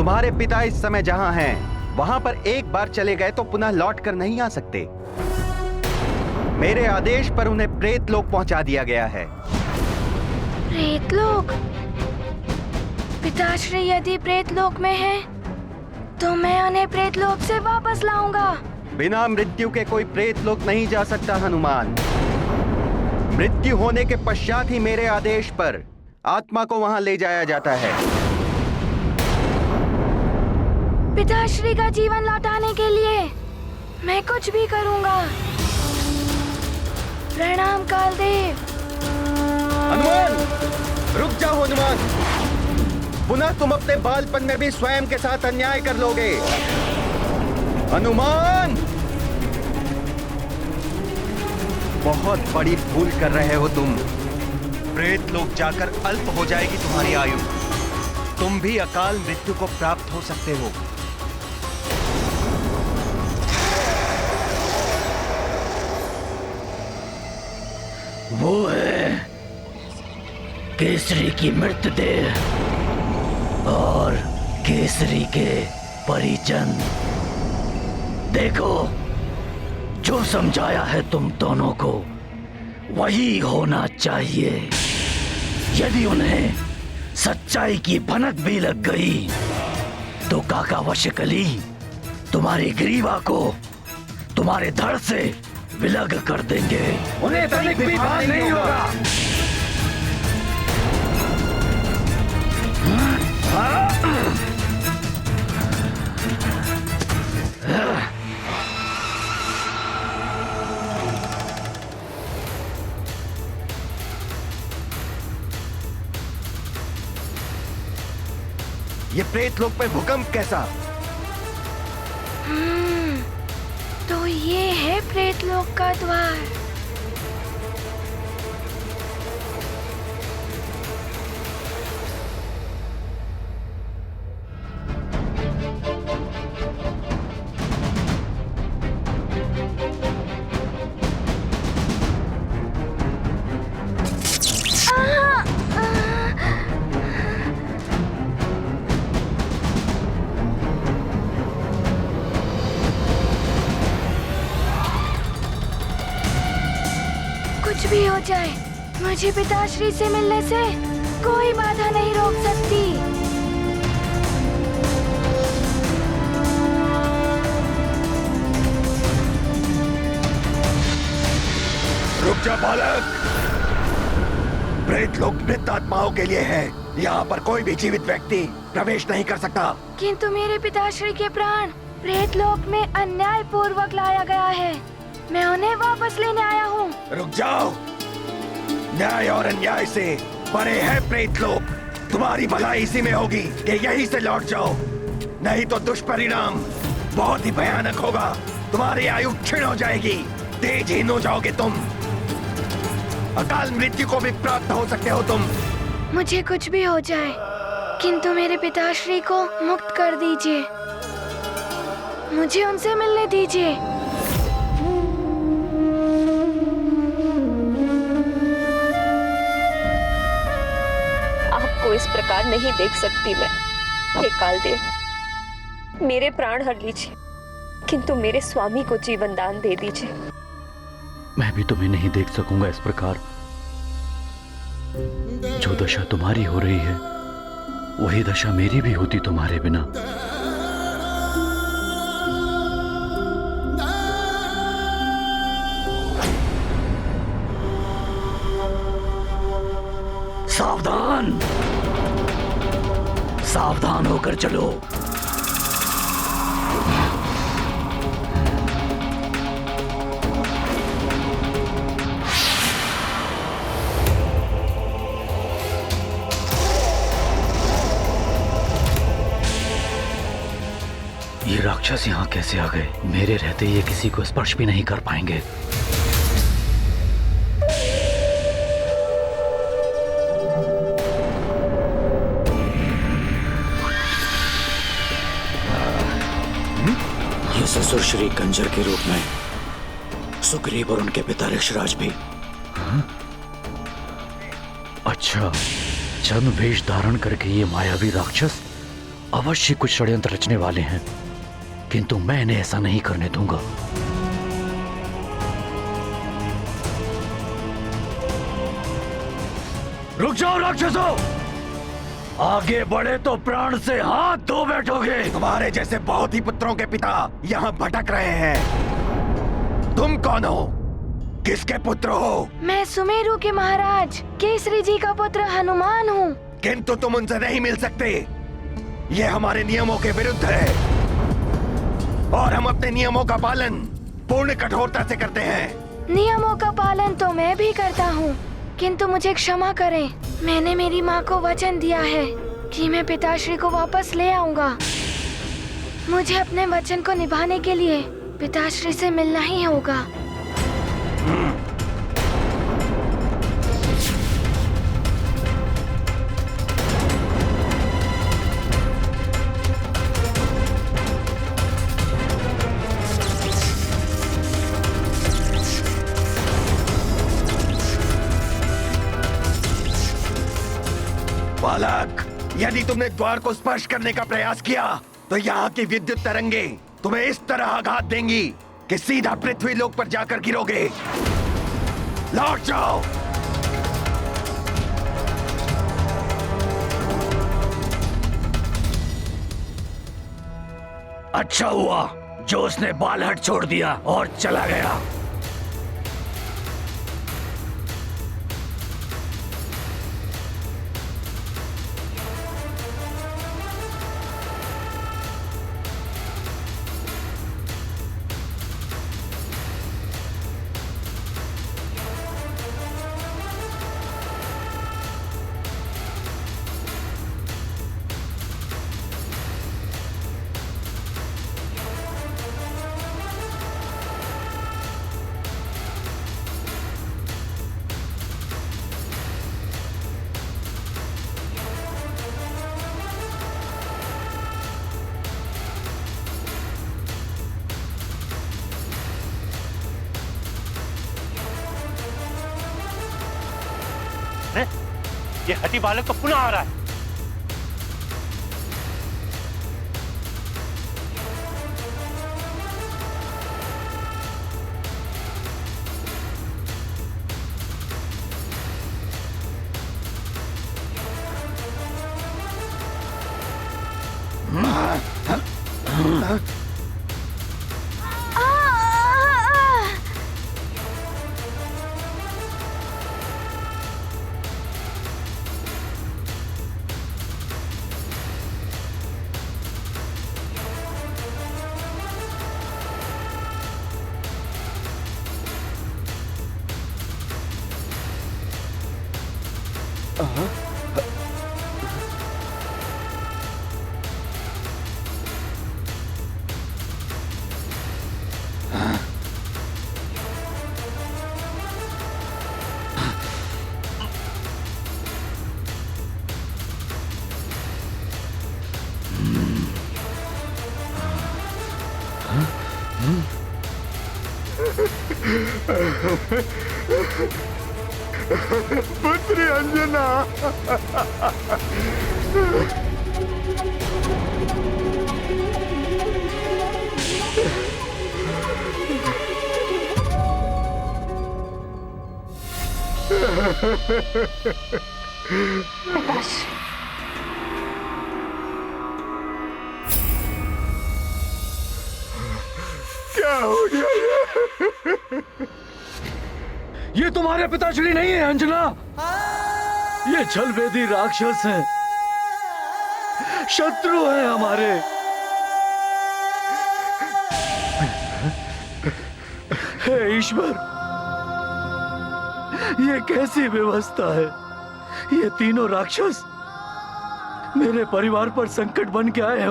तुम्हारे पिता इस समय जहां हैं, वहां पर एक बार चले गए तो पुनः लौट कर नहीं आ सकते। मेरे आदेश पर उन्हें प्रेतलोक पहुंचा दिया गया है। प्रेतलोक? पिताश्री यदि प्रेतलोक में हैं, तो मैं उन्हें प्रेतलोक से वापस लाऊंगा। बिना मृत्यु के कोई प्रेतलोक नहीं जा सकता हनुमान। मृत्यु होने के पश्चात ही मेरे आदेश पर आत्मा को वहां ले जाया जाता है। पिताश्री का जीवन लौटाने के लिए मैं कुछ भी करूंगा। प्रणाम कालदेव। हनुमान, रुक जाओ हनुमान। पुनः तुम अपने बालपन में भी स्वयं के साथ अन्याय कर लोगे। हनुमान, बहुत बड़ी भूल कर रहे हो तुम। प्रेत लोक जाकर अल्प हो जाएगी तुम्हारी आयु। तुम भी अकाल मृत्यु को प्राप्त हो सकते हो। वो है केसरी की मृतदेह और केसरी के परिजन। देखो, जो समझाया है तुम दोनों को वही होना चाहिए। यदि उन्हें सच्चाई की भनक भी लग गई तो काका वशकली तुम्हारी ग्रीवा को तुम्हारे धड़ से विलग कर देंगे। उन्हें तनिक भी भान नहीं होगा। ये प्रेतलोक में भूकंप कैसा? तो ये है प्रेतलोक का द्वार। कुछ भी हो जाए, मुझे पिताश्री से मिलने से कोई बाधा नहीं रोक सकती। रुक जा बालक। प्रेतलोक मृत आत्माओं के लिए है। यहाँ पर कोई भी जीवित व्यक्ति प्रवेश नहीं कर सकता। किंतु मेरे पिताश्री के प्राण प्रेतलोक में अन्याय पूर्वक लाया गया है। मैं उन्हें वापस लेने आया हूँ। रुक जाओ। न्याय और अन्याय से परे है प्रेतलोक। तुम्हारी भलाई इसी में होगी कि यहीं से लौट जाओ, नहीं तो दुष्परिणाम बहुत ही भयानक होगा। तुम्हारी आयु क्षीण हो जाएगी, तेजहीन हो जाओगे तुम। अकाल मृत्यु को भी प्राप्त हो सकते हो तुम। मुझे कुछ भी हो जाए, किंतु मेरे पिताश्री को मुक्त कर दीजिए। मुझे उनसे मिलने दीजिए। आपको इस प्रकार नहीं देख सकती मैं। हे कालदेव, मेरे प्राण हर लीजिए, किंतु मेरे स्वामी को जीवन दान दे दीजिए। मैं भी तुम्हें नहीं देख सकूंगा इस प्रकार। जो दशा तुम्हारी हो रही है वही दशा मेरी भी होती तुम्हारे बिना। सावधान, सावधान होकर चलो। ये राक्षस यहाँ कैसे आ गए? मेरे रहते ये किसी को स्पर्श भी नहीं कर पाएंगे। ये ससुर श्री कंजर के रूप में सुग्रीव और उनके पिता ऋषराज भी। अच्छा, छद्म वेश धारण करके ये मायावी राक्षस अवश्य कुछ षड्यंत्र रचने वाले हैं, किंतु मैं इन्हें ऐसा नहीं करने दूंगा। रुक जाओ राक्षसों, आगे बढ़े तो प्राण से हाथ धो बैठोगे। तुम्हारे जैसे बहुत ही पुत्रों के पिता यहाँ भटक रहे हैं। तुम कौन हो? किसके पुत्र हो? मैं सुमेरु के महाराज केसरी जी का पुत्र हनुमान हूँ। किंतु तुम उनसे नहीं मिल सकते। ये हमारे नियमों के विरुद्ध है और हम अपने नियमों का पालन पूर्ण कठोरता से करते हैं। नियमों का पालन तो मैं भी करता हूँ, किंतु मुझे क्षमा करें। मैंने मेरी माँ को वचन दिया है कि मैं पिताश्री को वापस ले आऊंगा। मुझे अपने वचन को निभाने के लिए पिताश्री से मिलना ही होगा। बालक, यदि तुमने द्वार को स्पर्श करने का प्रयास किया तो यहाँ की विद्युत तरंगे तुम्हें इस तरह आघात देंगी कि सीधा पृथ्वी लोक पर जाकर गिरोगे। लौट जाओ। अच्छा हुआ जो उसने बालहट छोड़ दिया और चला गया। ये हठी बालक तो पुनः आ रहा है। पुत्री अंजना। क्या हो गया? ये तुम्हारे पिताश्री नहीं है अंजना, ये छलवेदी राक्षस हैं, शत्रु हैं हमारे। हे ईश्वर, ये कैसी व्यवस्था है? ये तीनों राक्षस मेरे परिवार पर संकट बन के आए हैं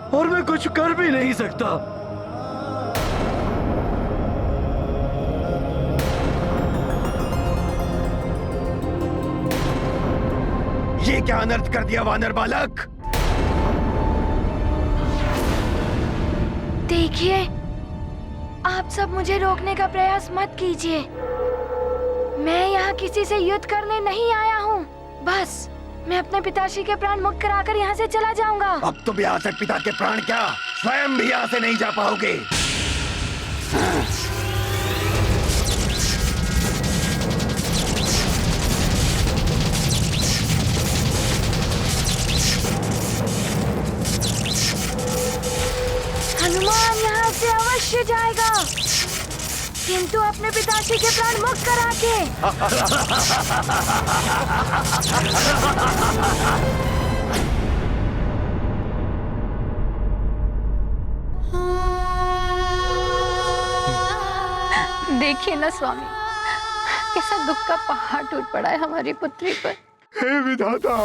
और मैं कुछ कर भी नहीं सकता। ये क्या अनर्थ कर दिया वानर बालक? देखिए, आप सब मुझे रोकने का प्रयास मत कीजिए। मैं यहाँ किसी से युद्ध करने नहीं आया हूँ। बस मैं अपने पिताश्री के प्राण मुक्त कराकर यहाँ से चला जाऊंगा। अब तुम यहाँ से पिता के प्राण क्या, स्वयं भी यहाँ से नहीं जा पाओगे। हनुमान यहाँ से अवश्य जाएगा, किंतु अपने पिताश्री के प्राण मुक्त करा के। देखिए ना स्वामी, कैसा दुख का पहाड़ टूट पड़ा है हमारी पुत्री पर। हे विधाता,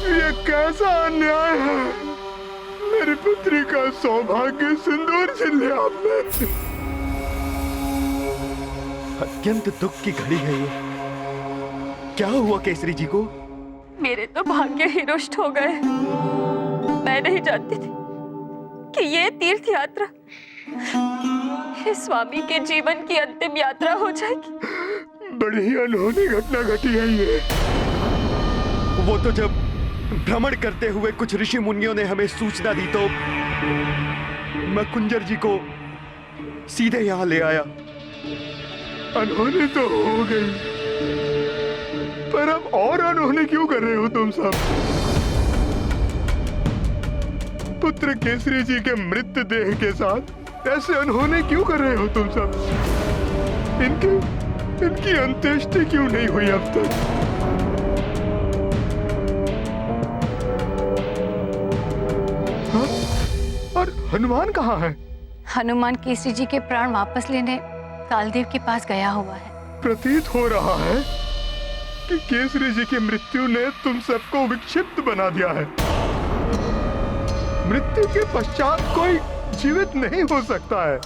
ये कैसा अन्याय है। मेरी पुत्री का सौभाग्य सिंदूर छीन लिया आपने। अत्यंत दुख की घड़ी है ये। क्या हुआ केसरी जी को? मेरे तो भाग्य ही नष्ट हो गए। मैं नहीं जानती थी कि ये तीर्थ यात्रा इस स्वामी के जीवन की अंतिम यात्रा हो जाएगी। बड़ी ही अनहोनी घटना घटी है ये। वो तो जब भ्रमण करते हुए कुछ ऋषि मुनियों ने हमें सूचना दी तो मैं कुंजर जी को सीधे यहाँ ले आया। अनहोनी तो हो गई, पर अब और अनहोनी क्यों कर रहे हो तुम सब? पुत्र केसरी जी के मृत देह के साथ ऐसे अनहोनी क्यों कर रहे हो तुम सब? इनकी अंत्येष्टि क्यों नहीं हुई अब तक? हाँ? और हनुमान कहाँ है? हनुमान केसरी जी के प्राण वापस लेने कालदेव के पास गया हुआ है। प्रतीत हो रहा है कि केसरी जी की मृत्यु ने तुम सबको विक्षिप्त बना दिया है। मृत्यु के पश्चात कोई जीवित नहीं हो सकता है।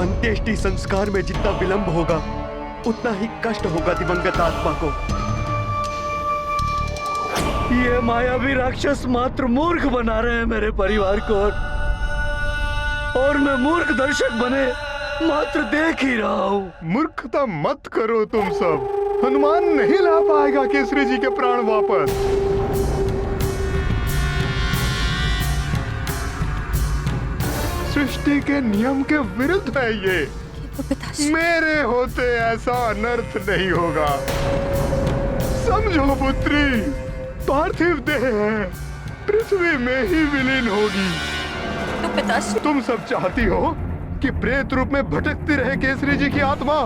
अंत्येष्टि संस्कार में जितना विलंब होगा उतना ही कष्ट होगा दिवंगत आत्मा को। ये मायावी राक्षस मात्र मूर्ख बना रहे हैं मेरे परिवार को, और मैं मूर्ख दर्शक बने मात्र देख ही रहा हूँ। मूर्खता मत करो तुम सब। हनुमान नहीं ला पाएगा केसरी जी के प्राण वापस। सृष्टि के नियम के विरुद्ध है ये। मेरे होते ऐसा अनर्थ नहीं होगा। समझो पुत्री, पार्थिव देह है, पृथ्वी में ही विलीन होगी। तो पिताश्री, तुम सब चाहती हो कि प्रेत रूप में भटकती रहे केसरी जी की आत्मा?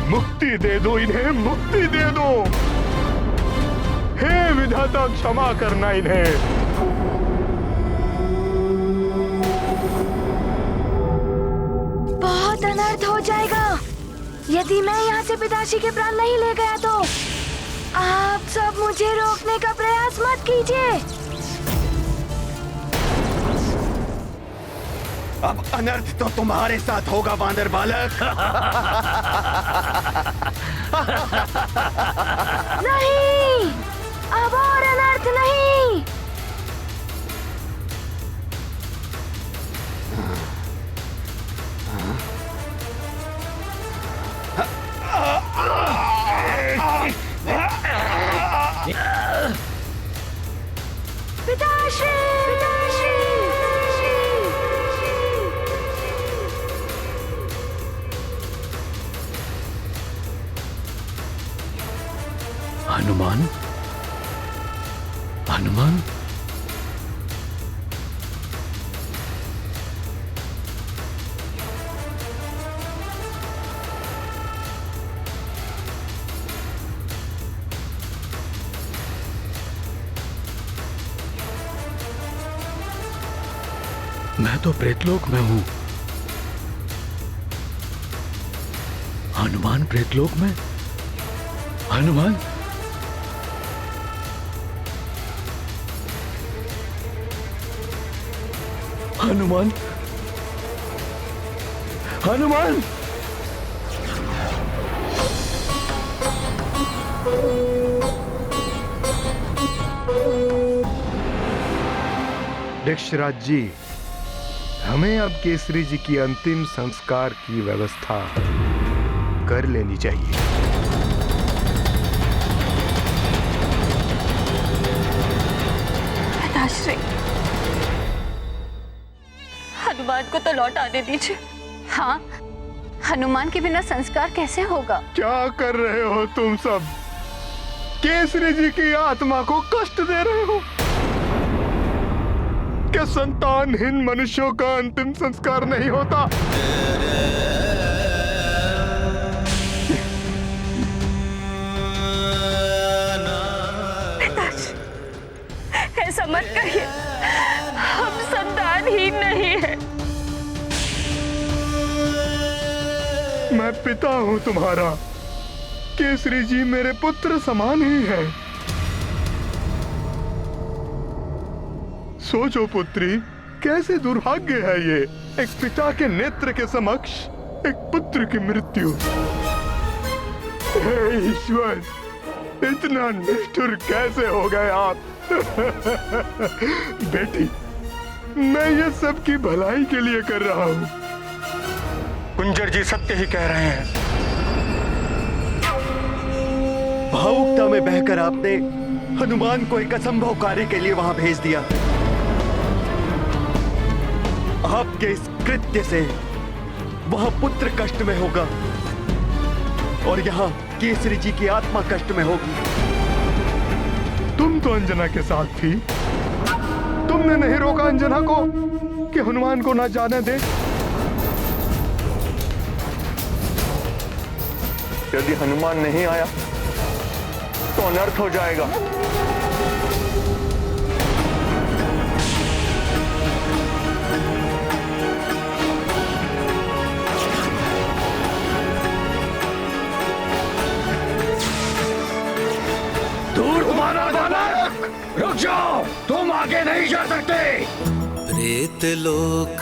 मुक्ति दे दो इन्हें, मुक्ति दे दो। हे विधाता, क्षमा करना इन्हें। बहुत अनर्थ हो जाएगा यदि मैं यहाँ से पिताश्री के प्राण नहीं ले गया तो। आप सब मुझे रोकने का प्रयास मत कीजिए। अब अनर्थ तो तुम्हारे साथ होगा बांदर बालक। नहीं, अब और अनर्थ नहीं। पिताश्री, पिताश्री। हनुमान, हनुमान, मैं तो प्रेतलोक में हूं। हनुमान प्रेतलोक में? हनुमान, हनुमान, हनुमान! दक्षराज जी, हमें अब केसरी जी की अंतिम संस्कार की व्यवस्था कर लेनी चाहिए। पिताश्री, हनुमान को तो लौट आने दीजिए। हाँ, हनुमान के बिना संस्कार कैसे होगा? क्या कर रहे हो तुम सब? केसरी जी की आत्मा को कष्ट दे रहे हो। क्या संतानहीन मनुष्यों का अंतिम संस्कार नहीं होता? पिताश्री, ऐसा मत कहिए, हम संतानहीन नहीं है। मैं पिता हूं तुम्हारा। केसरी जी मेरे पुत्र समान ही है। सोचो पुत्री, कैसे दुर्भाग्य है ये, एक पिता के नेत्र के समक्ष एक पुत्र की मृत्यु। हे ईश्वर, इतना निष्ठुर कैसे हो गए आप? बेटी, मैं ये सब की भलाई के लिए कर रहा हूँ। कुंजर जी सत्य ही कह रहे हैं। भावुकता में बहकर आपने हनुमान को एक असंभव कार्य के लिए वहां भेज दिया। आपके इस कृत्य से वहां पुत्र कष्ट में होगा और यहाँ केसरी जी की आत्मा कष्ट में होगी। तुम तो अंजना के साथ थी। तुमने नहीं रोका अंजना को कि हनुमान को ना जाने दे। यदि हनुमान नहीं आया तो अनर्थ हो जाएगा। दूर तुम्हारा बालक, रुक जाओ, तुम आगे नहीं जा सकते। प्रेत लोक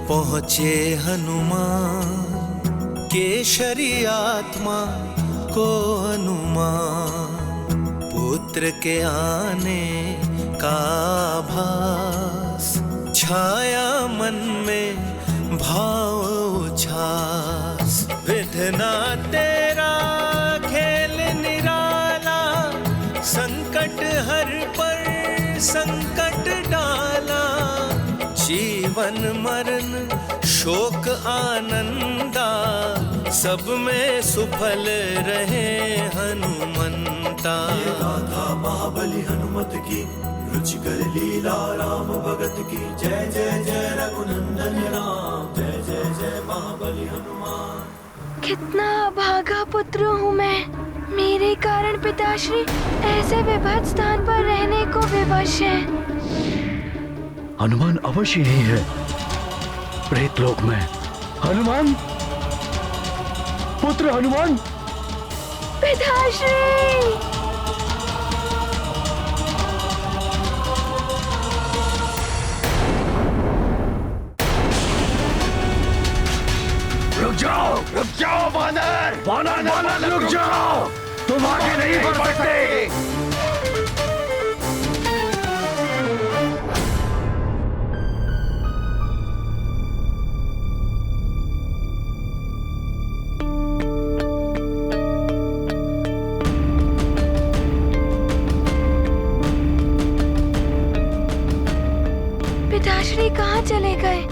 पहुँचे हनुमान, केशरी आत्मा को अनुमान, पुत्र के आने का आभास, छाया मन में भाव उछास। विधना तेरा खेल निराला, संकट हर पर संकट डाला, जीवन मरण शोक आनंदा, सब में सुफल रहे हनुमंता। ये गाथा महाबली हनुमत की, रुचिकर लीला राम भगत की। जय जय जय रघुनंदन राम, जय जय जय महाबली हनुमान। कितना अभागा पुत्र हूँ मैं। मेरे कारण पिताश्री ऐसे विभत्स स्थान पर रहने को विवश है। हनुमान अवश्य ही है प्रेतलोक में। हनुमान, पुत्र हनुमान। पिताश्री, रुक जाओ बानर, बानर रुक जाओ, तुम आगे नहीं बढ़ सकते। पिताश्री कहाँ चले गए?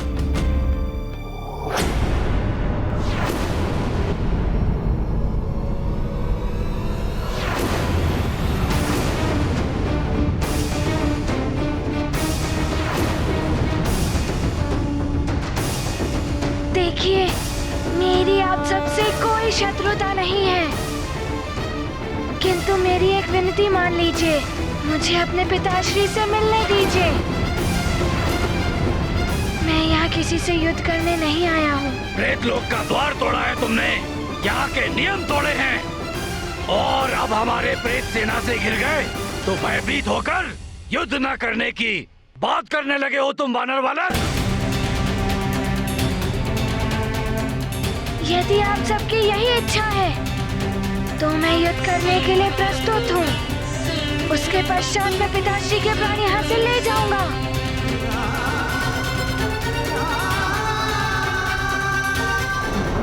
देखिए, मेरी आप सबसे कोई शत्रुता नहीं है, किंतु मेरी एक विनती मान लीजिए। मुझे अपने पिताश्री से मिलने दीजिए। मैं यहाँ किसी से युद्ध करने नहीं आया हूँ। प्रेतलोक का द्वार तोड़ा है तुमने, यहाँ के नियम तोड़े हैं, और अब हमारे प्रेत सेना से घिर गए तो भयभीत होकर युद्ध न करने की बात करने लगे हो तुम वानर बालक। यदि आप सबकी यही इच्छा है तो मैं युद्ध करने के लिए प्रस्तुत हूँ। उसके पश्चात मैं पिताश्री के प्राण यहाँ से ले जाऊंगा।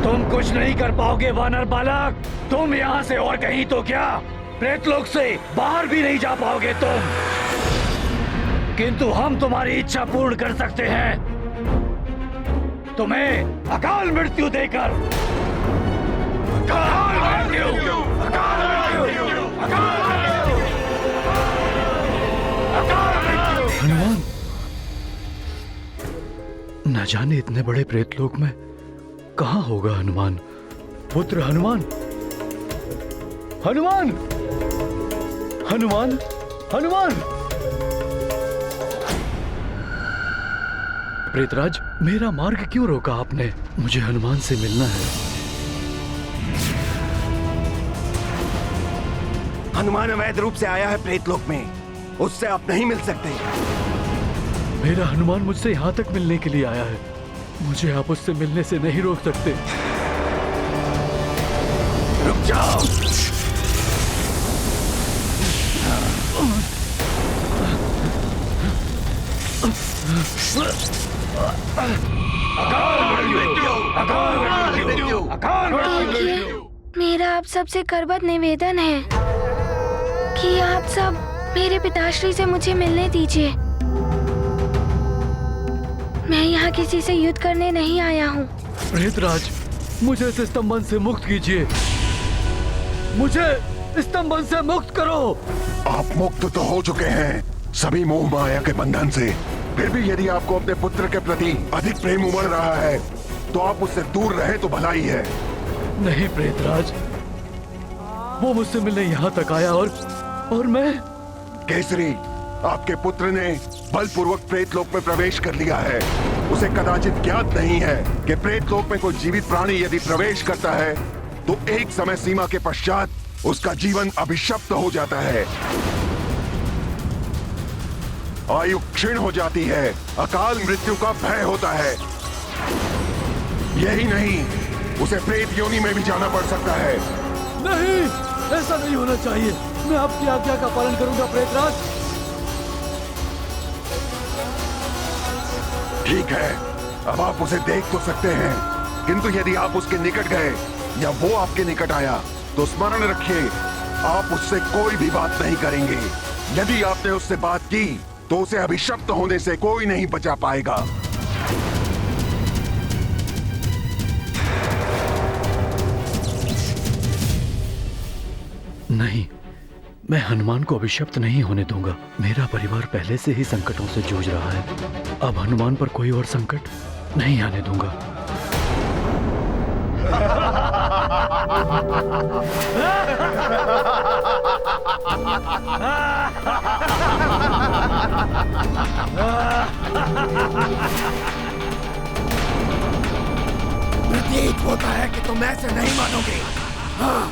तुम कुछ नहीं कर पाओगे वानर बालक। तुम यहाँ से और कहीं तो क्या, प्रेतलोक से बाहर भी नहीं जा पाओगे तुम। किंतु हम तुम्हारी इच्छा पूर्ण कर सकते हैं, तुम्हें अकाल मृत्यु देकर। अकाल मृत्यु, अकाल मृत्यु, अकाल मृत्यु, अकाल मृत्यु। हनुमान, न जाने इतने बड़े प्रेतलोक में कहाँ होगा हनुमान। पुत्र हनुमान, हनुमान, हनुमान, हनुमान। प्रेतराज, मेरा मार्ग क्यों रोका आपने? मुझे हनुमान से मिलना है। हनुमान अवैध रूप से आया है प्रेतलोक में, उससे आप नहीं मिल सकते। मेरा हनुमान मुझसे यहाँ तक मिलने के लिए आया है, मुझे आप उससे मिलने से नहीं रोक सकते। रुक जाओ। देखिए, मेरा आप सबसे करबद्ध निवेदन है कि आप सब मेरे पिताश्री से मुझे मिलने दीजिए। मैं यहाँ किसी से युद्ध करने नहीं आया हूँ। प्रेतराज, मुझे इस स्तंभन से मुक्त कीजिए, मुझे स्तंभन से मुक्त करो। आप मुक्त तो हो चुके हैं सभी मोह माया के बंधन से, फिर भी यदि आपको अपने पुत्र के प्रति अधिक प्रेम उमड़ रहा है तो आप उससे दूर रहे तो भला ही है। नहीं प्रेतराज, वो मुझसे मिलने यहाँ तक आया और मैं। केसरी, आपके पुत्र ने बलपूर्वक प्रेतलोक में प्रवेश कर लिया है। उसे कदाचित ज्ञात नहीं है कि प्रेतलोक में कोई जीवित प्राणी यदि प्रवेश करता है तो एक समय सीमा के पश्चात उसका जीवन अभिशप्त हो जाता है, आयु क्षीण हो जाती है, अकाल मृत्यु का भय होता है। यही नहीं, उसे प्रेत योनि में भी जाना पड़ सकता है। नहीं, ऐसा नहीं होना चाहिए। मैं आपकी आज्ञा का पालन करूंगा प्रेतराज। ठीक है, अब आप उसे देख तो सकते हैं, किंतु यदि आप उसके निकट गए या वो आपके निकट आया तो स्मरण रखिए, आप उससे कोई भी बात नहीं करेंगे। यदि आपने उससे बात की तो उसे अभिशप्त होने से कोई नहीं बचा पाएगा। नहीं, मैं हनुमान को अभिशप्त नहीं होने दूंगा। मेरा परिवार पहले से ही संकटों से जूझ रहा है, अब हनुमान पर कोई और संकट नहीं आने दूंगा। प्रतीत होता है कि तुम ऐसे नहीं मानोगे। हाँ।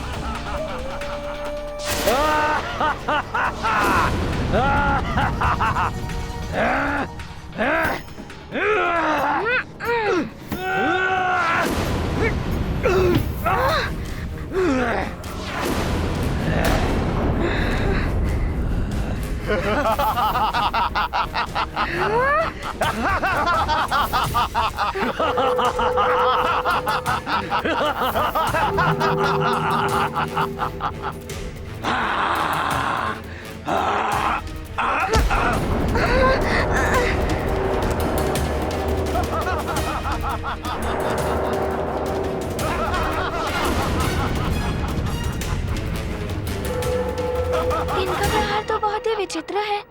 इनका प्रहार तो बहुत ही विचित्र है,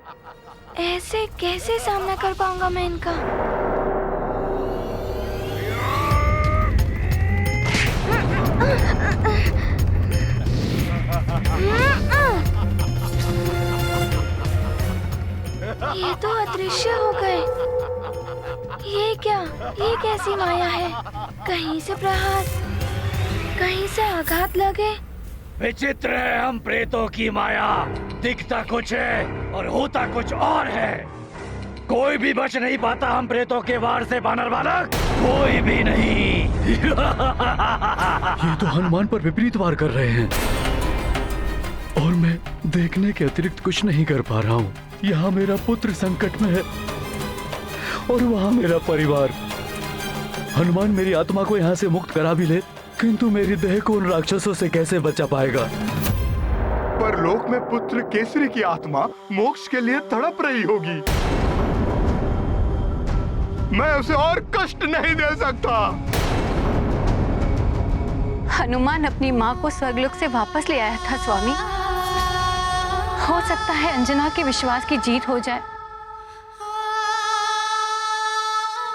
ऐसे कैसे सामना कर पाऊंगा मैं इनका? ये तो अदृश्य हो गए। ये क्या? ये कैसी माया है? कहीं से प्रहार, कहीं से आघात लगे। विचित्र है हम प्रेतों की माया, दिखता कुछ है और होता कुछ और है। कोई भी बच नहीं पाता हम प्रेतों के वार से वानर बालक, कोई भी नहीं। ये तो हनुमान पर विपरीत वार कर रहे हैं और मैं देखने के अतिरिक्त कुछ नहीं कर पा रहा हूँ। यहाँ मेरा पुत्र संकट में है और वहाँ मेरा परिवार। हनुमान मेरी आत्मा को यहाँ से मुक्त करा भी ले, किंतु मेरी देह को उन राक्षसों से कैसे बचा पाएगा? पर लोक में पुत्र केसरी की आत्मा मोक्ष के लिए तड़प रही होगी। मैं उसे और कष्ट नहीं दे सकता। हनुमान अपनी माँ को स्वर्गलोक से वापस ले आया था स्वामी। हो सकता है अंजना के विश्वास की जीत हो जाए,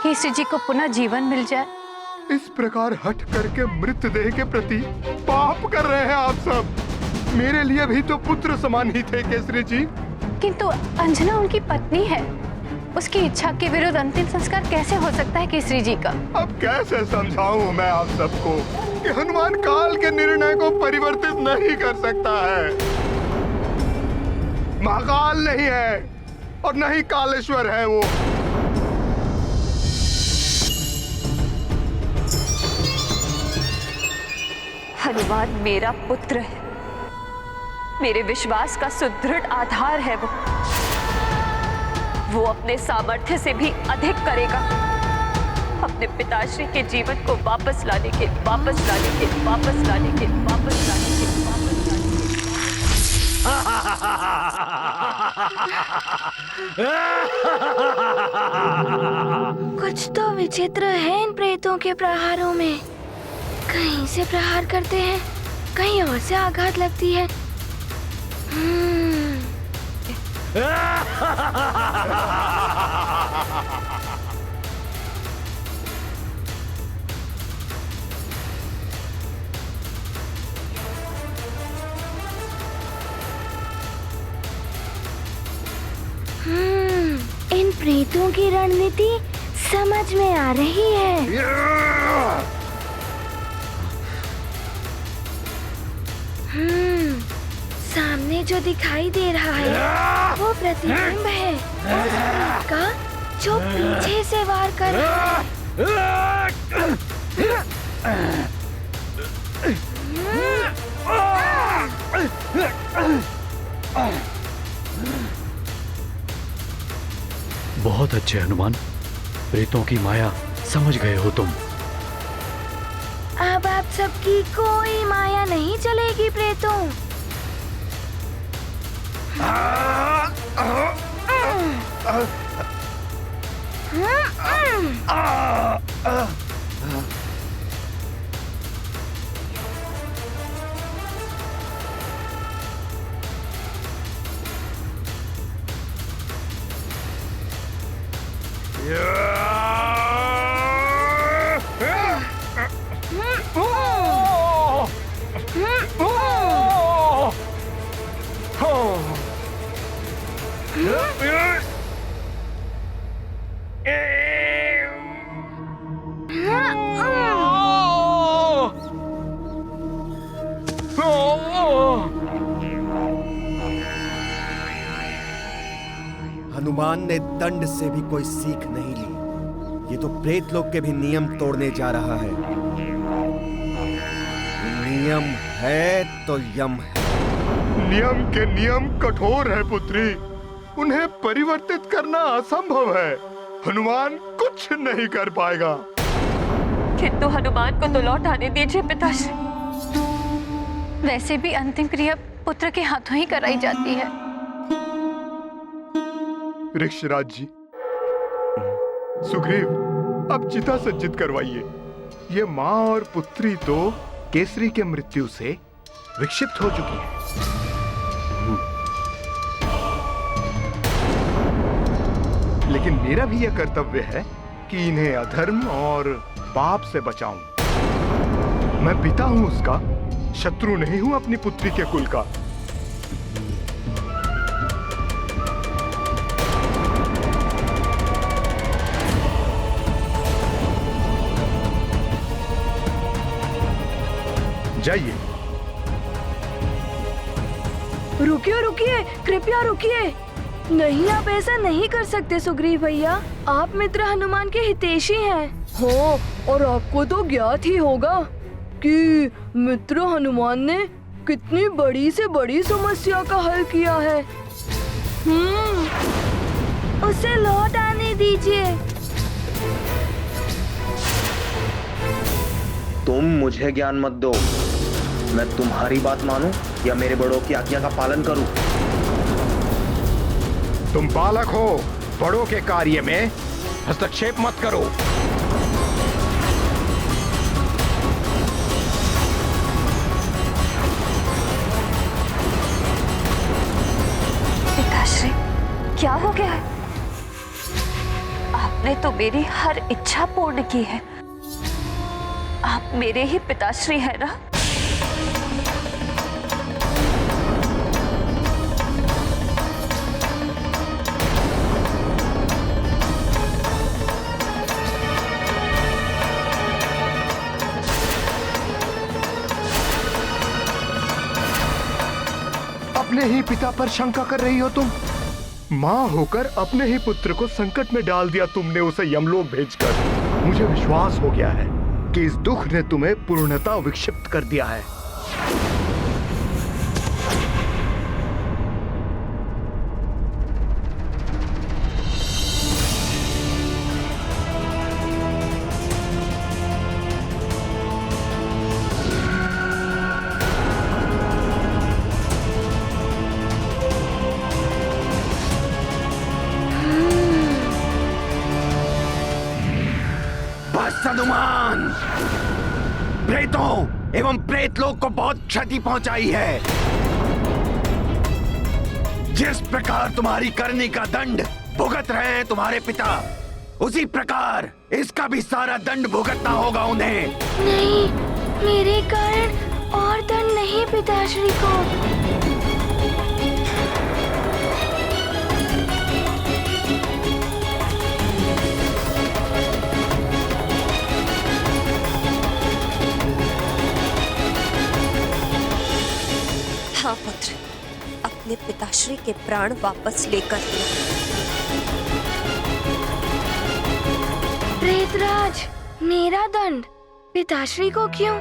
केसरी जी को पुनः जीवन मिल जाए। इस प्रकार हट करके मृतदेह के प्रति पाप कर रहे हैं आप सब। मेरे लिए भी तो पुत्र समान ही थे केसरी जी। किंतु अंजना उनकी पत्नी है, उसकी इच्छा के विरुद्ध अंतिम संस्कार कैसे हो सकता है केसरी जी का? अब कैसे समझाऊं मैं आप सबको कि हनुमान काल के निर्णय को परिवर्तित नहीं कर सकता है। महाकाल नहीं है और नहीं कालेश्वर है वो। हनुमान मेरा पुत्र है, मेरे विश्वास का सुदृढ़ आधार है वो अपने सामर्थ्य से भी अधिक करेगा अपने पिताश्री के जीवन को वापस लाने के। कुछ तो विचित्र है इन प्रेतों के प्रहारों में। कहीं से प्रहार करते हैं, कहीं और से आघात लगती है। इन प्रेतों की रणनीति समझ में आ रही है। सामने जो दिखाई दे रहा है वो प्रतिबिंब है उस का जो पीछे से वार कर रहा है। बहुत अच्छे हनुमान, प्रेतों की माया समझ गए हो तुम। अब आप सबकी कोई माया नहीं चलेगी प्रेतों। हनुमान ने दंड से भी कोई सीख नहीं ली। ये तो प्रेत लोग के भी नियम तोड़ने जा रहा है। नियम है तो यम है। नियम के नियम कठोर है पुत्री, उन्हें परिवर्तित करना असंभव है। हनुमान कुछ नहीं कर पाएगा। किंतु हनुमान को तो लौट आने दीजिए पिताश्री। वैसे भी अंतिम क्रिया पुत्र के हाथों ही कराई जाती है। ऋक्षराज जी, सुग्रीव, अब चिता सज्जित करवाइए। ये माँ और पुत्री तो केसरी के मृत्यु से विक्षिप्त हो चुकी है। लेकिन मेरा भी यह कर्तव्य है कि इन्हें अधर्म और पाप से बचाऊं। मैं पिता हूं उसका, शत्रु नहीं हूं अपनी पुत्री के कुल का। जाइए। रुकिए रुकिए, कृपया रुकिए। नहीं, आप ऐसा नहीं कर सकते सुग्रीव भैया। आप मित्र हनुमान के हितैषी हैं। हाँ, और आपको तो ज्ञात ही होगा कि मित्र हनुमान ने कितनी बड़ी से बड़ी समस्या का हल किया है। उसे लौट आने दीजिए। तुम मुझे ज्ञान मत दो। मैं तुम्हारी बात मानूं या मेरे बड़ों की आज्ञा का पालन करूं? तुम बालक हो, बड़ों के कार्य में हस्तक्षेप मत करो। पिताश्री, क्या हो गया है? आपने तो मेरी हर इच्छा पूर्ण की है। आप मेरे ही पिताश्री हैं ना? अपने ही पिता पर शंका कर रही हो तुम? माँ होकर अपने ही पुत्र को संकट में डाल दिया तुमने, उसे यमलोक भेजकर। मुझे विश्वास हो गया है कि इस दुख ने तुम्हें पूर्णतः विक्षिप्त कर दिया है। हनुमान, प्रेतों एवं प्रेत लोग को बहुत क्षति पहुंचाई है। जिस प्रकार तुम्हारी करनी का दंड भुगत रहे हैं तुम्हारे पिता, उसी प्रकार इसका भी सारा दंड भुगतना होगा उन्हें। नहीं, मेरे कारण और दंड नहीं पिताश्री को। हाँ पुत्र, अपने पिताश्री के प्राण वापस लेकर लो। प्रेतराज, मेरा दंड पिताश्री को क्यों?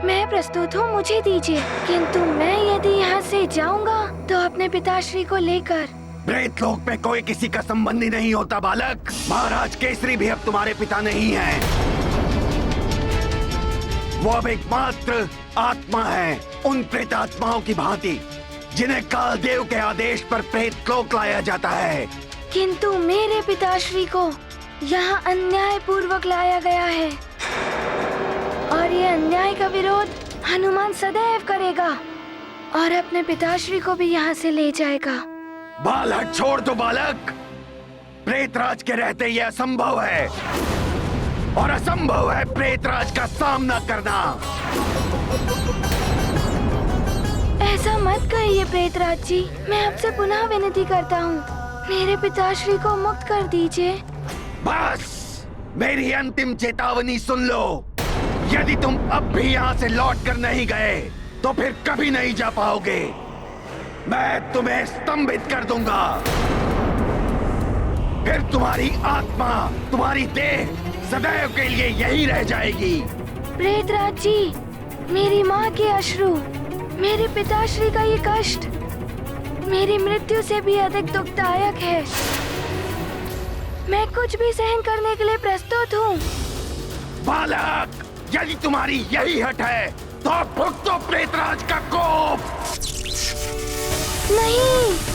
मैं प्रस्तुत हूँ, मुझे दीजिए। किंतु मैं यदि यहाँ से जाऊँगा तो अपने पिताश्री को लेकर। प्रेत लोक में कोई किसी का संबंधी नहीं होता बालक। महाराज केसरी भी अब तुम्हारे पिता नहीं हैं। वो अब एकमात्र आत्मा है, उन प्रेत आत्माओं की भांति जिन्हें कालदेव के आदेश पर प्रेत लोक लाया जाता है। किंतु मेरे पिताश्री को यहाँ अन्याय पूर्वक लाया गया है और ये अन्याय का विरोध हनुमान सदैव करेगा और अपने पिताश्री को भी यहाँ से ले जाएगा। बालक छोड़ दो बालक, प्रेतराज के रहते ये असंभव है और असंभव है प्रेतराज का सामना करना। ऐसा मत कहिए प्रेतराज जी, मैं आपसे पुनः विनती करता हूँ, मेरे पिताश्री को मुक्त कर दीजिए। बस मेरी अंतिम चेतावनी सुन लो। यदि तुम अब भी यहाँ से लौट कर नहीं गए तो फिर कभी नहीं जा पाओगे। मैं तुम्हें स्तंभित कर दूंगा। फिर तुम्हारी आत्मा, तुम्हारी देह सदैव के लिए यही रह जाएगी। प्रेतराज जी, मेरी माँ के अश्रु, मेरे पिताश्री का ये कष्ट मेरी मृत्यु से भी अधिक दुखदायक है। मैं कुछ भी सहन करने के लिए प्रस्तुत हूँ। बालक, यदि तुम्हारी यही हट है तो भुगतो प्रेतराज का कोप। नहीं,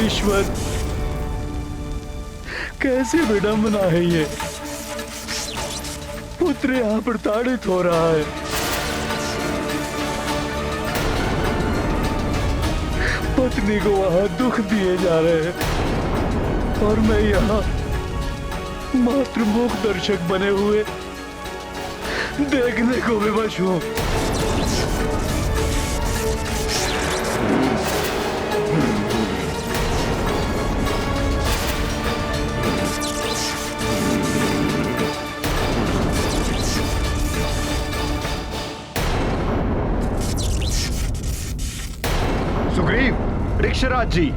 ईश्वर, कैसी विडंबना है ये। पुत्र यहाँ प्रताड़ित हो रहा है। पत्नी को वहां दुख दिए जा रहे हैं और मैं यहाँ मात्र मूक दर्शक बने हुए देखने को विवश हूँ। वृक्षराज जी,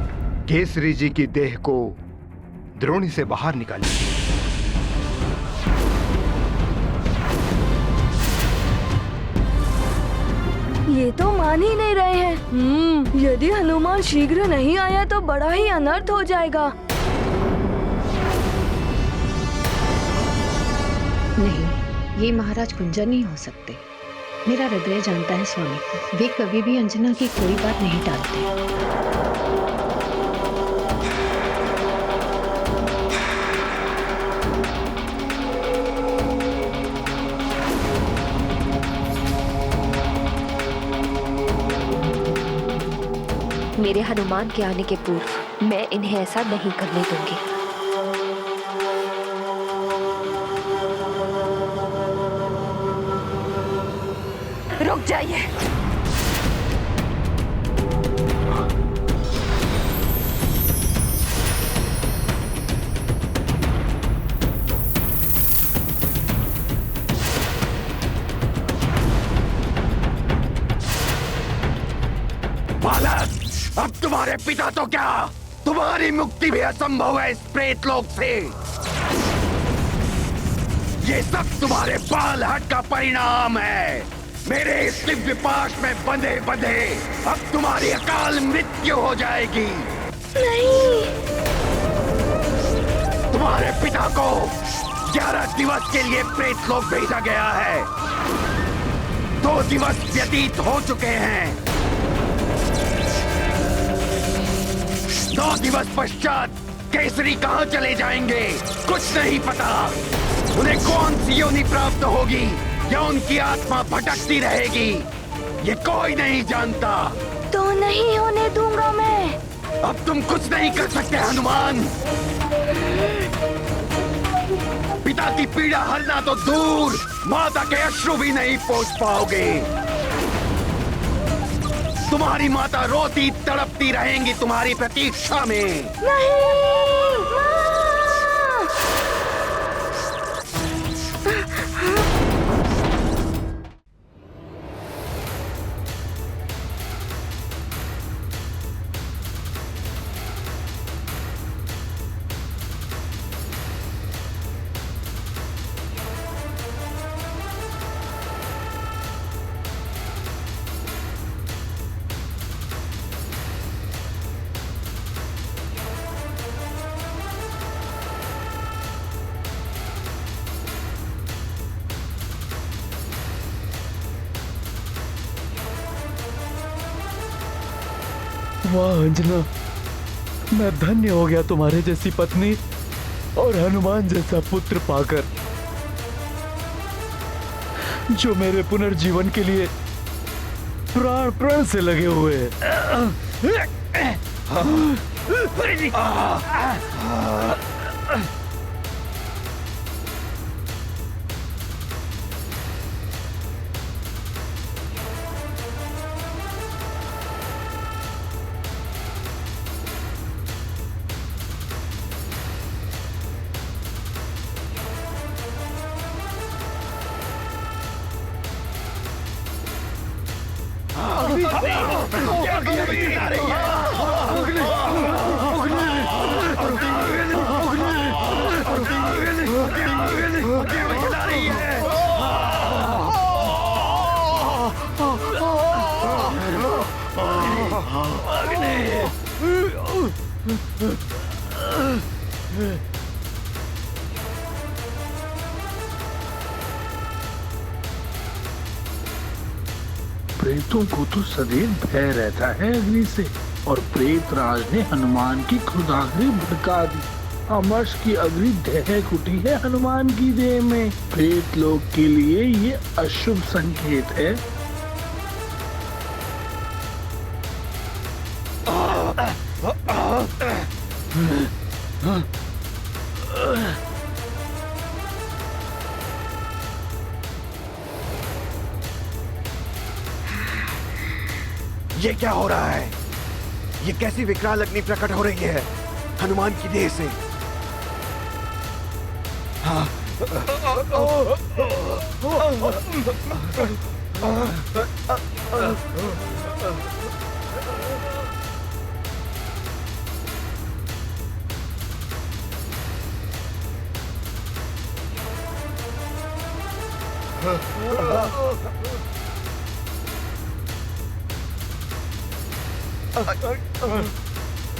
केसरी जी की देह को द्रोणी से बाहर निकालिए। ये तो मान ही नहीं रहे हैं। यदि हनुमान शीघ्र नहीं आया तो बड़ा ही अनर्थ हो जाएगा। नहीं, ये महाराज कुंजर नहीं हो सकते। मेरा हृदय जानता है स्वामी को, वे कभी भी अंजना की कोई बात नहीं टालते। मेरे हनुमान के आने के पूर्व मैं इन्हें ऐसा नहीं करने दूंगी। रुक जाइए। बालक, अब तुम्हारे पिता तो क्या, तुम्हारी मुक्ति भी असंभव है इस प्रेत लोक से। ये सब तुम्हारे बाल हट का परिणाम है। मेरे इस दिव्य पाश में बंधे बंधे अब तुम्हारी अकाल मृत्यु हो जाएगी। नहीं। तुम्हारे पिता को 11 दिवस के लिए प्रेत लोक भेजा गया है। 2 दिवस व्यतीत हो चुके हैं। 9 दिवस पश्चात केसरी कहाँ चले जाएंगे कुछ नहीं पता। उन्हें कौन सी योनि प्राप्त होगी या उनकी आत्मा भटकती रहेगी, ये कोई नहीं जानता। तो नहीं होने दूंगा मैं। अब तुम कुछ नहीं कर सकते हनुमान। पिता की पीड़ा हरना तो दूर, माता के अश्रु भी नहीं पोंछ पाओगे। तुम्हारी माता रोती तड़पती रहेंगी तुम्हारी प्रतीक्षा में। नहीं, माँ। वाह अंजना, मैं धन्य हो गया तुम्हारे जैसी पत्नी और हनुमान जैसा पुत्र पाकर, जो मेरे पुनर्जीवन के लिए प्राण प्राण से लगे हुए हैं। प्रेतों को तो सदैव भय रहता है अग्नि से, और प्रेत राज ने हनुमान की क्रोधाग्नि भड़का दी। अमर्ष की अग्नि दहक उठी है हनुमान की देह में। प्रेत लोक के लिए ये अशुभ संकेत है। ये क्या हो रहा है? ये कैसी विकराल अग्नि प्रकट हो रही है हनुमान की देह से? हाँ।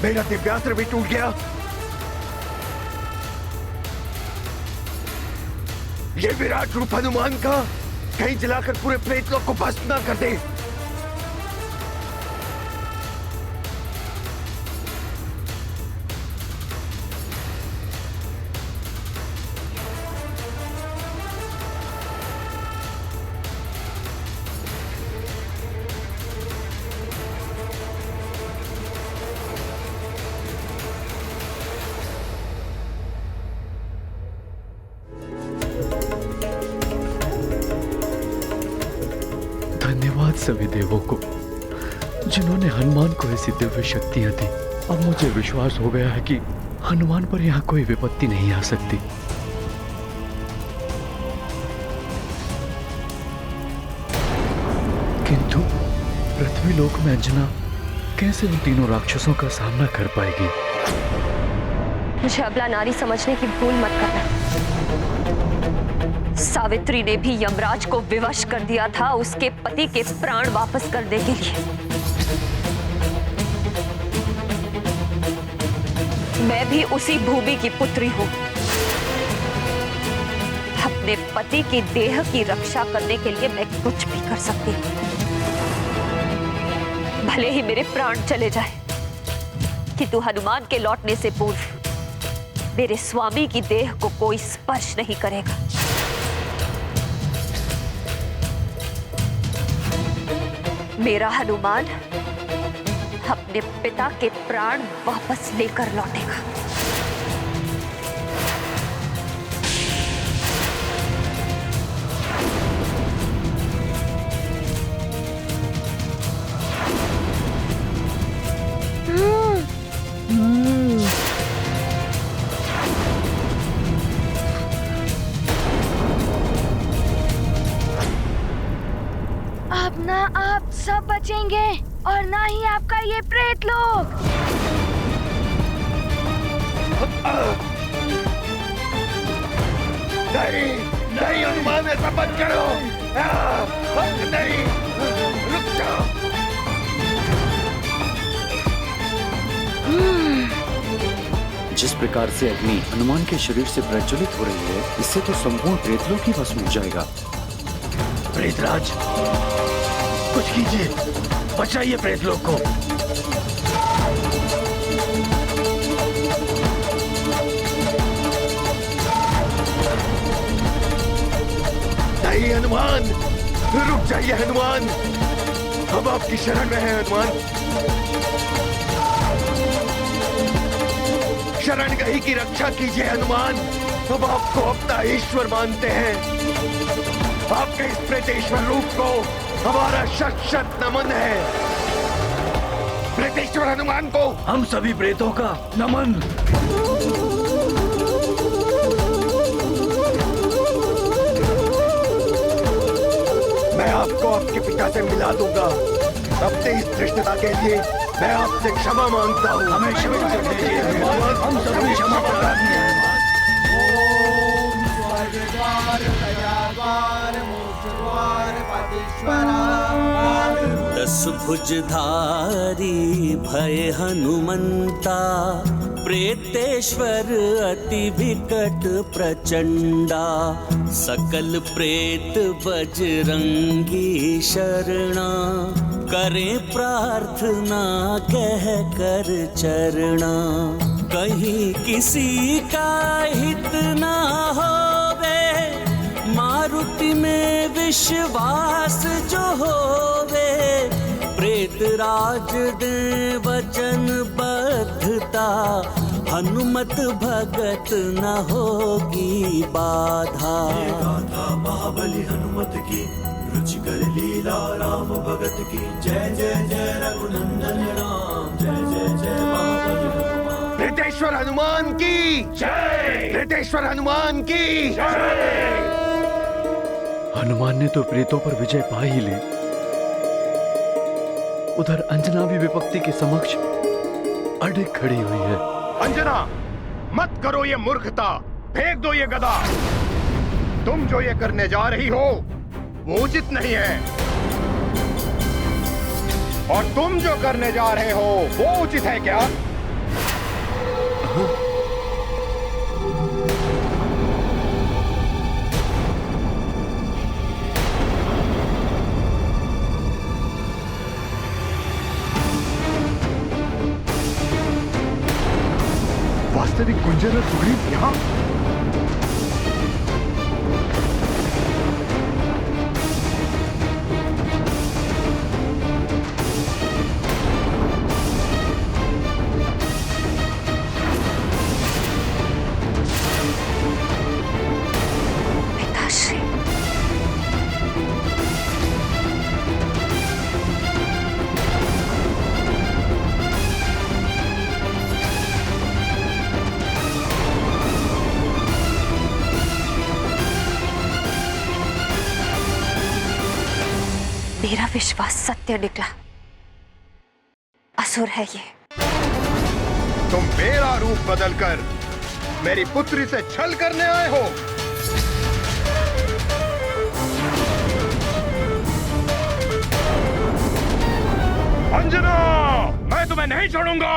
मेरा दिव्यास्त्र भी टूट गया। ये विराट रूप हनुमान का कहीं जलाकर पूरे प्रेत लोक को भस्म ना कर दे। धन्यवाद सभी देवों को जिन्होंने हनुमान को ऐसी दिव्य शक्तियां दी। अब मुझे विश्वास हो गया है कि हनुमान पर यहाँ कोई विपत्ति नहीं आ सकती। किंतु पृथ्वी लोक में अंजना कैसे उन तीनों राक्षसों का सामना कर पाएगी? मुझे अबला नारी समझने की भूल मत करना। सावित्री ने भी यमराज को विवश कर दिया था उसके पति के प्राण वापस करने के लिए। मैं भी उसी भूमि की पुत्री हूं। अपने पति की देह की रक्षा करने के लिए मैं कुछ भी कर सकती हूं, भले ही मेरे प्राण चले जाए, किंतु हनुमान के लौटने से पूर्व मेरे स्वामी की देह को कोई स्पर्श नहीं करेगा। मेरा हनुमान अपने पिता के प्राण वापस लेकर लौटेगा। अब ना आप सब बचेंगे और ना ही आपका ये प्रेत लोग। नहीं नहीं हनुमान, ऐसा मत करो। नहीं, रुक जाओ। जिस प्रकार से अग्नि हनुमान के शरीर से प्रज्वलित हो रही है, इससे तो संपूर्ण प्रेतलोक ही भस्म हो जाएगा। प्रेतराज, कुछ कीजिए, बचाइए प्रेतलोक को। नहीं हनुमान, रुक जाइए हनुमान, हम आपकी शरण में हैं हनुमान। शरण गही की रक्षा कीजिए हनुमान, हम आपको अपना ईश्वर मानते हैं। आपके इस प्रेतेश्वर रूप को हमारा शत शत नमन है। प्रेतेश्वर हनुमान को हम सभी प्रेतों का नमन। मैं आपको आपके पिता से मिला दूंगा। अपने इस धृष्टता के लिए मैं आपसे क्षमा मांगता हूँ। हमें क्षमा कर दीजिए हनुमान, हम सभी क्षमा प्रार्थी हैं। दस भुजधारी भय हनुमंता, प्रेतेश्वर अति विकट प्रचंडा। सकल प्रेत बजरंगी शरणा, करें प्रार्थना कह कर चरणा। कहीं किसी का हित ना होवे, मारुति में विश्वास जो होवे। प्रेतराज दे वचन बद्धता, हनुमत भगत न होगी बाधा। महाबली हनुमत की रुचिकर लीला, राम भगत की जय जय जय रघुनंदन राम। जय जय जय महाबली हनुमान। प्रेतेश्वर हनुमान की जय, प्रेतेश्वर हनुमान की जय। हनुमान ने तो प्रेतों पर विजय पा ही ली, उधर अंजना भी विपत्ति के समक्ष अडिग खड़ी हुई है। अंजना, मत करो ये मूर्खता, फेंक दो ये गदा। तुम जो ये करने जा रही हो वो उचित नहीं है, और तुम जो करने जा रहे हो वो उचित है क्या? वास्तविक गुंजन और सुग्रीव यहाँ? मेरा विश्वास सत्य निकला। असुर है ये। तुम मेरा रूप बदलकर मेरी पुत्री से छल करने आए हो। अंजना, मैं तुम्हें नहीं छोड़ूंगा।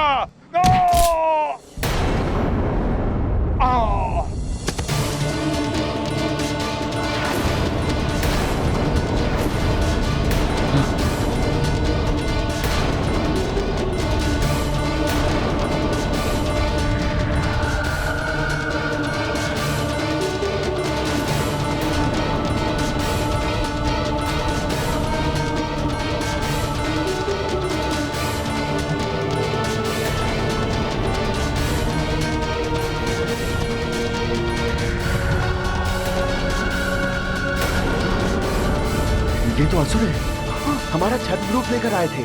ये तो असुर है, हमारा छद्म रूप लेकर आए थे।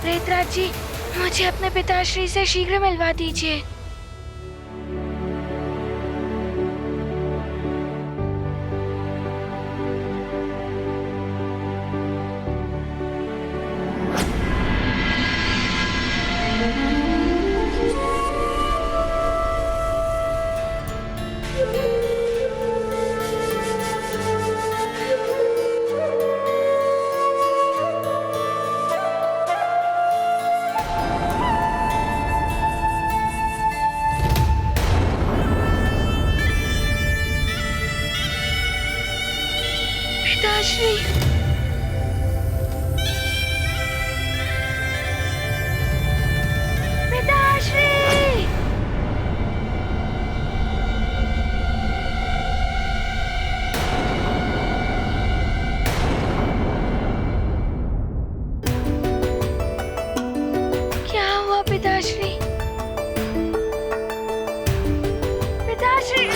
प्रेतराज जी, मुझे अपने पिताश्री से शीघ्र मिलवा दीजिए। पिताश्री, पिताश्री, क्या हुआ पिताश्री? पिताश्री,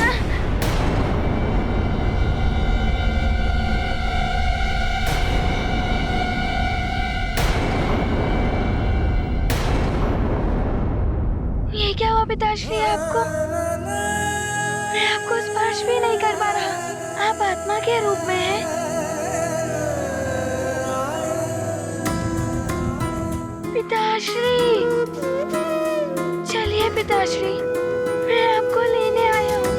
ये क्या हुआ पिताश्री आपको? मैं आपको स्पर्श भी नहीं कर पा रहा। आप आत्मा के रूप में हैं। पिताश्री, चलिए पिताश्री, मैं आपको लेने आया हूँ।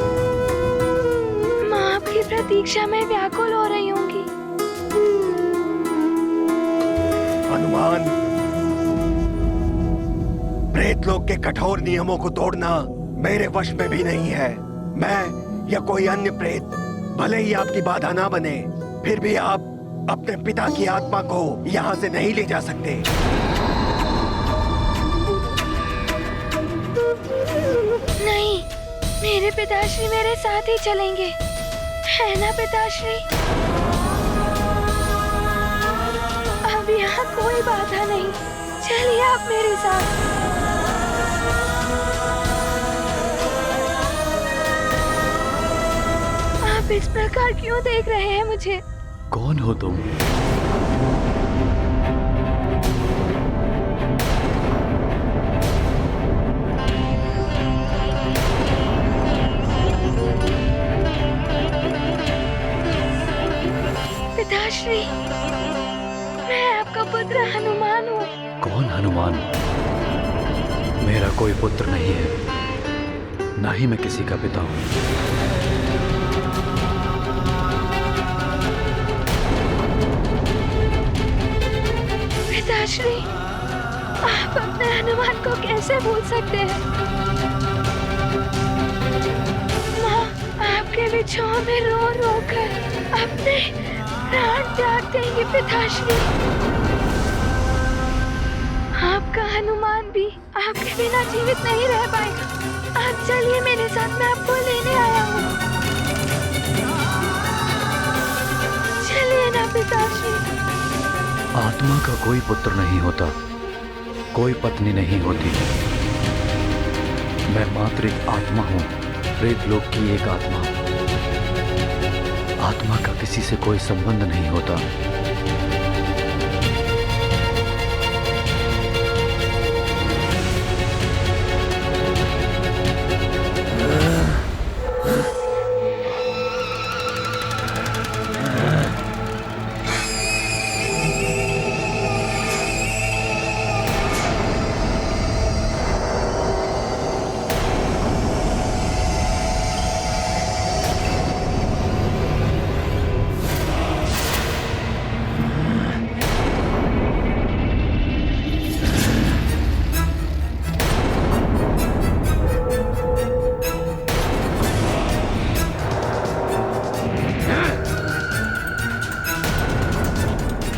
माँ आपकी प्रतीक्षा में व्याकुल हो रही होंगी। हनुमान, प्रेतलोक के कठोर नियमों को तोड़ना मेरे वश में भी नहीं है। मैं या कोई अन्य प्रेत भले ही आपकी बाधा ना बने, फिर भी आप अपने पिता की आत्मा को यहाँ से नहीं ले जा सकते। नहीं, मेरे पिताश्री मेरे साथ ही चलेंगे, है ना पिताश्री? अब यहाँ कोई बाधा नहीं, चलिए आप मेरे साथ। आप इस प्रकार क्यों देख रहे हैं मुझे? कौन हो तुम? पिताश्री, मैं आपका पुत्र हनुमान हूँ। कौन हनुमान? मेरा कोई पुत्र नहीं है, ना ही मैं किसी का पिता हूँ। पिताश्री, आप अपने हनुमान को कैसे भूल सकते हैं? माँ आपके बिछुओं में रो रो कर अपने प्राण त्याग देंगे पिताश्री। आपका हनुमान भी आपके बिना जीवित नहीं रह पाएगा। आप चलिए मेरे साथ, मैं आपको लेने आया हूँ। चलिए ना पिताश्री। आत्मा का कोई पुत्र नहीं होता, कोई पत्नी नहीं होती। मैं मात्र एक आत्मा हूँ, प्रेतलोक की एक आत्मा। आत्मा का किसी से कोई संबंध नहीं होता।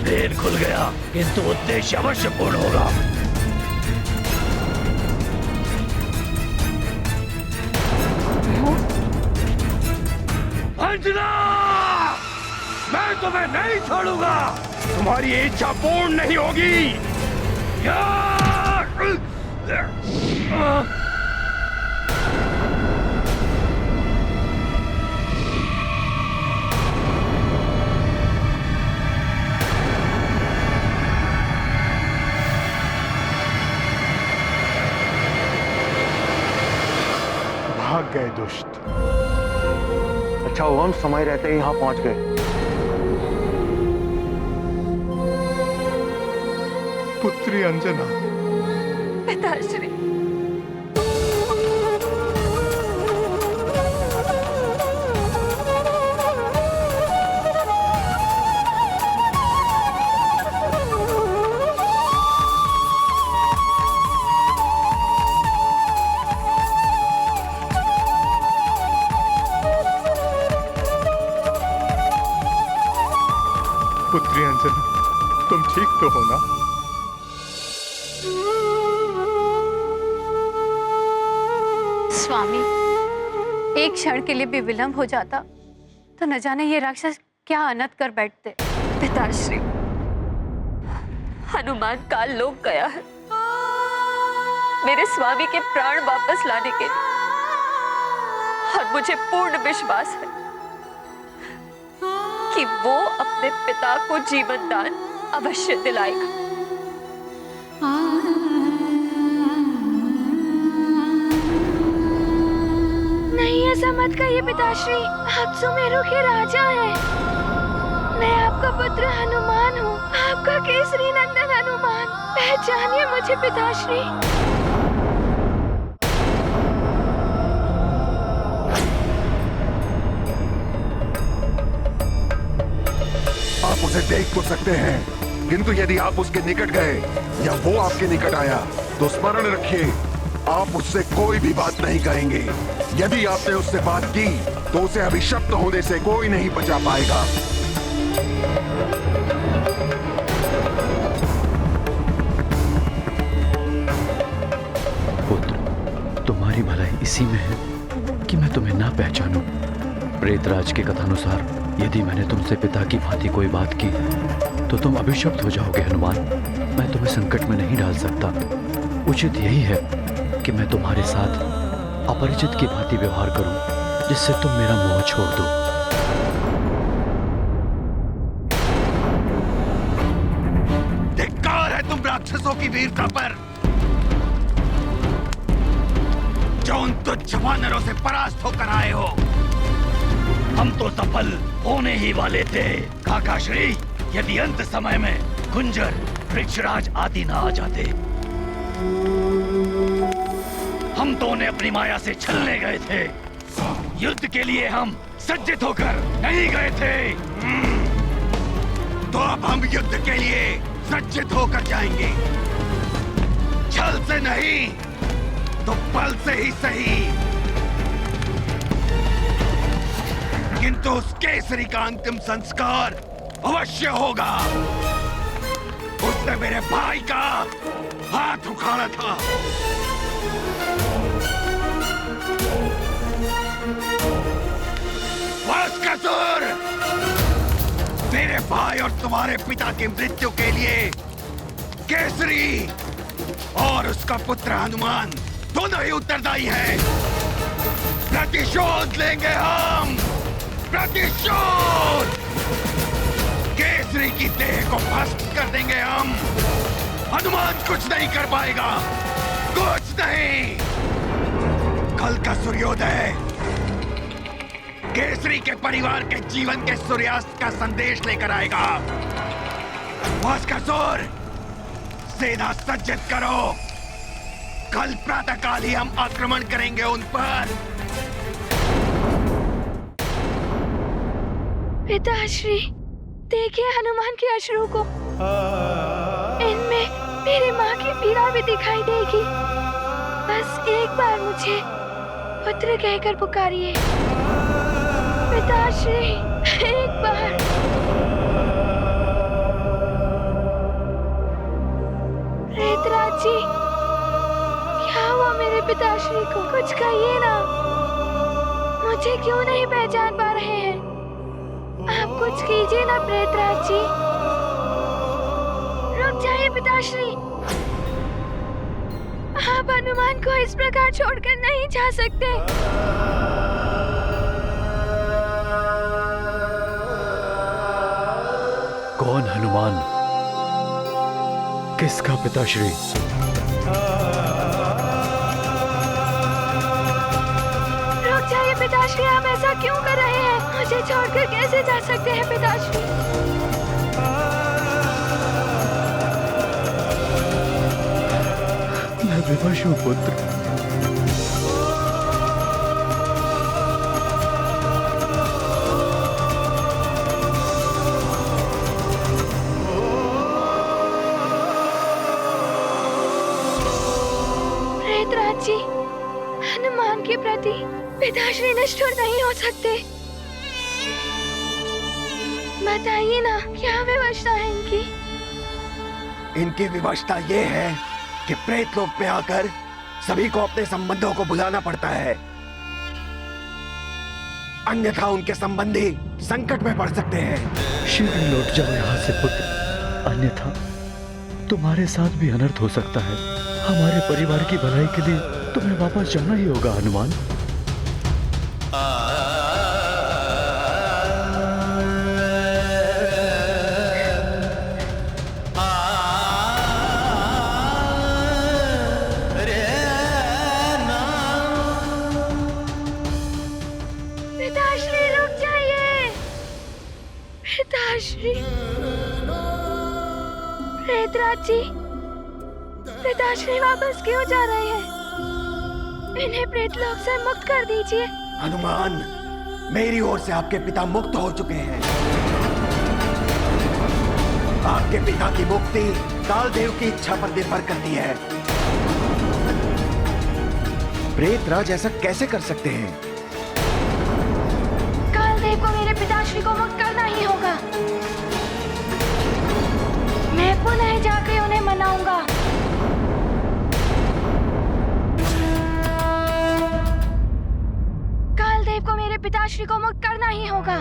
भेद खुल गया, किंतु उद्देश्य अवश्य पूर्ण होगा। अंजना, मैं तुम्हें नहीं छोड़ूंगा। तुम्हारी इच्छा पूर्ण नहीं होगी। भाग गए दुष्ट। अच्छा हुआ हम समय रहते ही यहाँ पहुंच गए। पुत्री अंजना। पिताश्री, पुत्री अंजना, तुम ठीक तो हो ना? स्वामी, एक क्षण के लिए भी विलंब हो जाता तो न जाने ये राक्षस क्या अनर्थ कर बैठते। पिताश्री, हनुमान काल लोक गया है मेरे स्वामी के प्राण वापस लाने के लिए, और मुझे पूर्ण विश्वास है कि वो अपने पिता को जीवन दान अवश्य दिलाएगा। नहीं, ऐसा मत कहिए पिताश्री, आप सुमेरु के राजा हैं। मैं आपका पुत्र हनुमान हूँ, आपका केसरी नंदन हनुमान। पहचानिए मुझे पिताश्री। आप उसे देख तो सकते हैं, किंतु यदि आप उसके निकट गए या वो आपके निकट आया तो स्मरण रखिए, आप उससे कोई भी बात नहीं करेंगे। यदि आपने उससे बात की तो उसे अभिशप्त होने से कोई नहीं बचा पाएगा। पुत्र, तुम्हारी भलाई इसी में है कि मैं तुम्हें ना पहचानूं। प्रेतराज के कथानुसार यदि मैंने तुमसे पिता की भांति कोई बात की तो तुम अभिशप्त हो जाओगे हनुमान। मैं तुम्हें संकट में नहीं डाल सकता। उचित यही है कि मैं तुम्हारे साथ अपरिचित की भांति व्यवहार करूं, जिससे तुम मेरा मोह छोड़ दो। धिक्कार है तुम राक्षसों की वीरता पर, जो उन तुच्छ वानरों से परास्त होकर आए हो। हम तो सफल होने ही वाले थे। काकाश्री, यदि अंत समय में कुंजर वृक्षराज आदि ना आ जाते, हम तो उन्हें अपनी माया से छलने गए थे। युद्ध के लिए हम सज्जित होकर नहीं गए थे। तो अब हम युद्ध के लिए सज्जित होकर जाएंगे, छल से नहीं तो बल से ही सही। किंतु उस केसरी का अंतिम संस्कार अवश्य होगा। उसने मेरे भाई का हाथ उखाड़ा था। वास्कासुर, मेरे भाई और तुम्हारे पिता की मृत्यु के लिए केसरी और उसका पुत्र हनुमान दोनों ही उत्तरदायी हैं। प्रतिशोध लेंगे हम, प्रतिशोध। केसरी की देह को भस्म कर देंगे हम। हनुमान कुछ नहीं कर पाएगा, कुछ नहीं। कल का सूर्योदय केसरी के परिवार के जीवन के सूर्यास्त का संदेश लेकर आएगा। वास्कासुर, सेना सज्जित करो। कल प्रातःकाल ही हम आक्रमण करेंगे उन पर। पिताश्री, देखिए हनुमान के अश्रु को। इनमें मेरी माँ की पीड़ा भी दिखाई देगी। बस एक बार मुझे पुत्र कहकर पुकारिए। पिताश्री, एक बार। प्रेतराज जी, क्या हुआ मेरे पिताश्री को? कुछ कहिए ना। मुझे क्यों नहीं पहचान पा रहे हैं? आप कुछ कीजिए ना प्रेतराज जी। रुक जाइए पिताश्री, आप हनुमान को इस प्रकार छोड़कर नहीं जा सकते। कौन हनुमान? किसका पिताश्री? रुक जाइए पिताश्री, आप ऐसा क्यों कर रहे हैं? मुझे छोड़कर कैसे जा सकते हैं पिताश्री? मैं विवश हूँ पुत्र। प्रेतराज जी, हनुमान के प्रति पिताश्री निष्ठुर नहीं हो सकते। बताइए ना, क्या विवशता है इनकी? इनकी विवशता ये है कि प्रेतलोक में आकर सभी को अपने संबंधों को भुलाना पड़ता है, अन्यथा उनके संबंधी संकट में पड़ सकते हैं। शीघ्र लौट जाओ यहाँ से पुत्र, अन्यथा तुम्हारे साथ भी अनर्थ हो सकता है। हमारे परिवार की भलाई के लिए तुम्हें वापस जाना ही होगा हनुमान। पिताश्री, रुक जाइए। पिताश्री, प्रेतराज जी, पिताश्री वापस क्यों जा रहे हैं? इन्हें प्रेतलोक से मुक्त कर दीजिए। हनुमान, मेरी ओर से आपके पिता मुक्त हो चुके हैं। आपके पिता की मुक्ति कालदेव की इच्छा पर निर्भर करती है। प्रेतराज ऐसा कैसे कर सकते हैं? कालदेव को मेरे पिताश्री को मुक्त करना ही होगा। मैं पुनः जाकर उन्हें मनाऊंगा। कालदेव को मेरे पिताश्री को मुक्त करना ही होगा।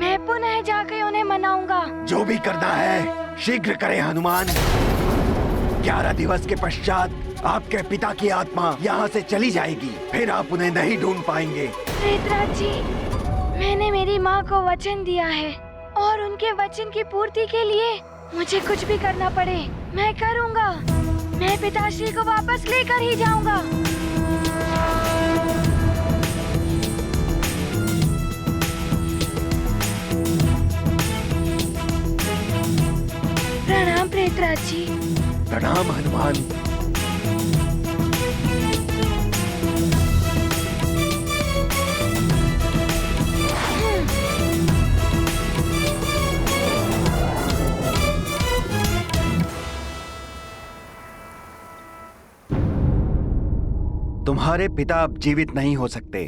मैं पुनः जाकर उन्हें मनाऊंगा। जो भी करना है शीघ्र करें हनुमान। 11 दिवस के पश्चात आपके पिता की आत्मा यहाँ से चली जाएगी, फिर आप उन्हें नहीं ढूंढ पाएंगे। प्रेतराज जी, मैंने मेरी माँ को वचन दिया है और उनके वचन की पूर्ति के लिए मुझे कुछ भी करना पड़े मैं करूँगा। मैं पिताश्री को वापस लेकर ही जाऊँगा। जी। प्रणाम हनुमान। तुम्हारे पिता अब जीवित नहीं हो सकते।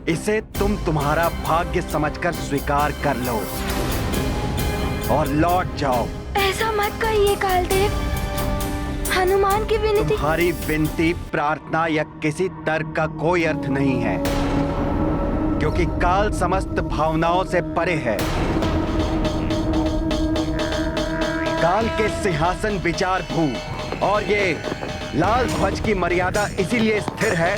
इसे तुम तुम्हारा भाग्य समझकर स्वीकार कर लो और लौट जाओ। ऐसा मत कहिए कालदेव। हनुमान की विनती। तुम्हारी विनती, प्रार्थना या किसी तर्क का कोई अर्थ नहीं है, क्योंकि काल समस्त भावनाओं से परे है। काल के सिंहासन विचार भू और ये लाल ध्वज की मर्यादा इसीलिए स्थिर है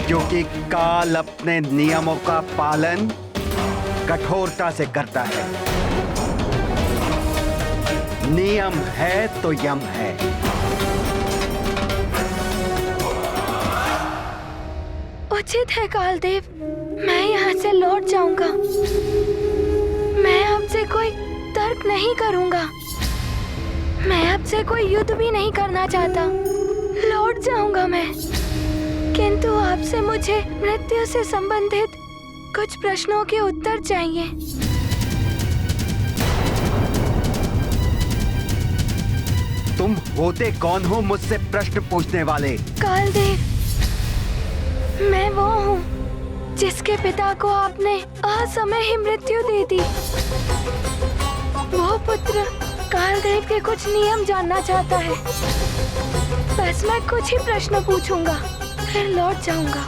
क्योंकि काल अपने नियमों का पालन कठोरता से करता है। नियम है तो यम है। उचित है कालदेव, मैं यहाँ से लौट जाऊंगा। मैं आपसे कोई तर्क नहीं करूंगा। मैं आपसे कोई युद्ध भी नहीं करना चाहता। लौट जाऊंगा मैं, किंतु आपसे मुझे मृत्यु से संबंधित कुछ प्रश्नों के उत्तर चाहिए। तुम होते कौन हो मुझसे प्रश्न पूछने वाले? कालदेव, मैं वो हूँ जिसके पिता को आपने असमय ही मृत्यु दे दी। वो पुत्र कालदेव के कुछ नियम जानना चाहता है। बस मैं कुछ ही प्रश्न पूछूंगा, फिर लौट जाऊंगा।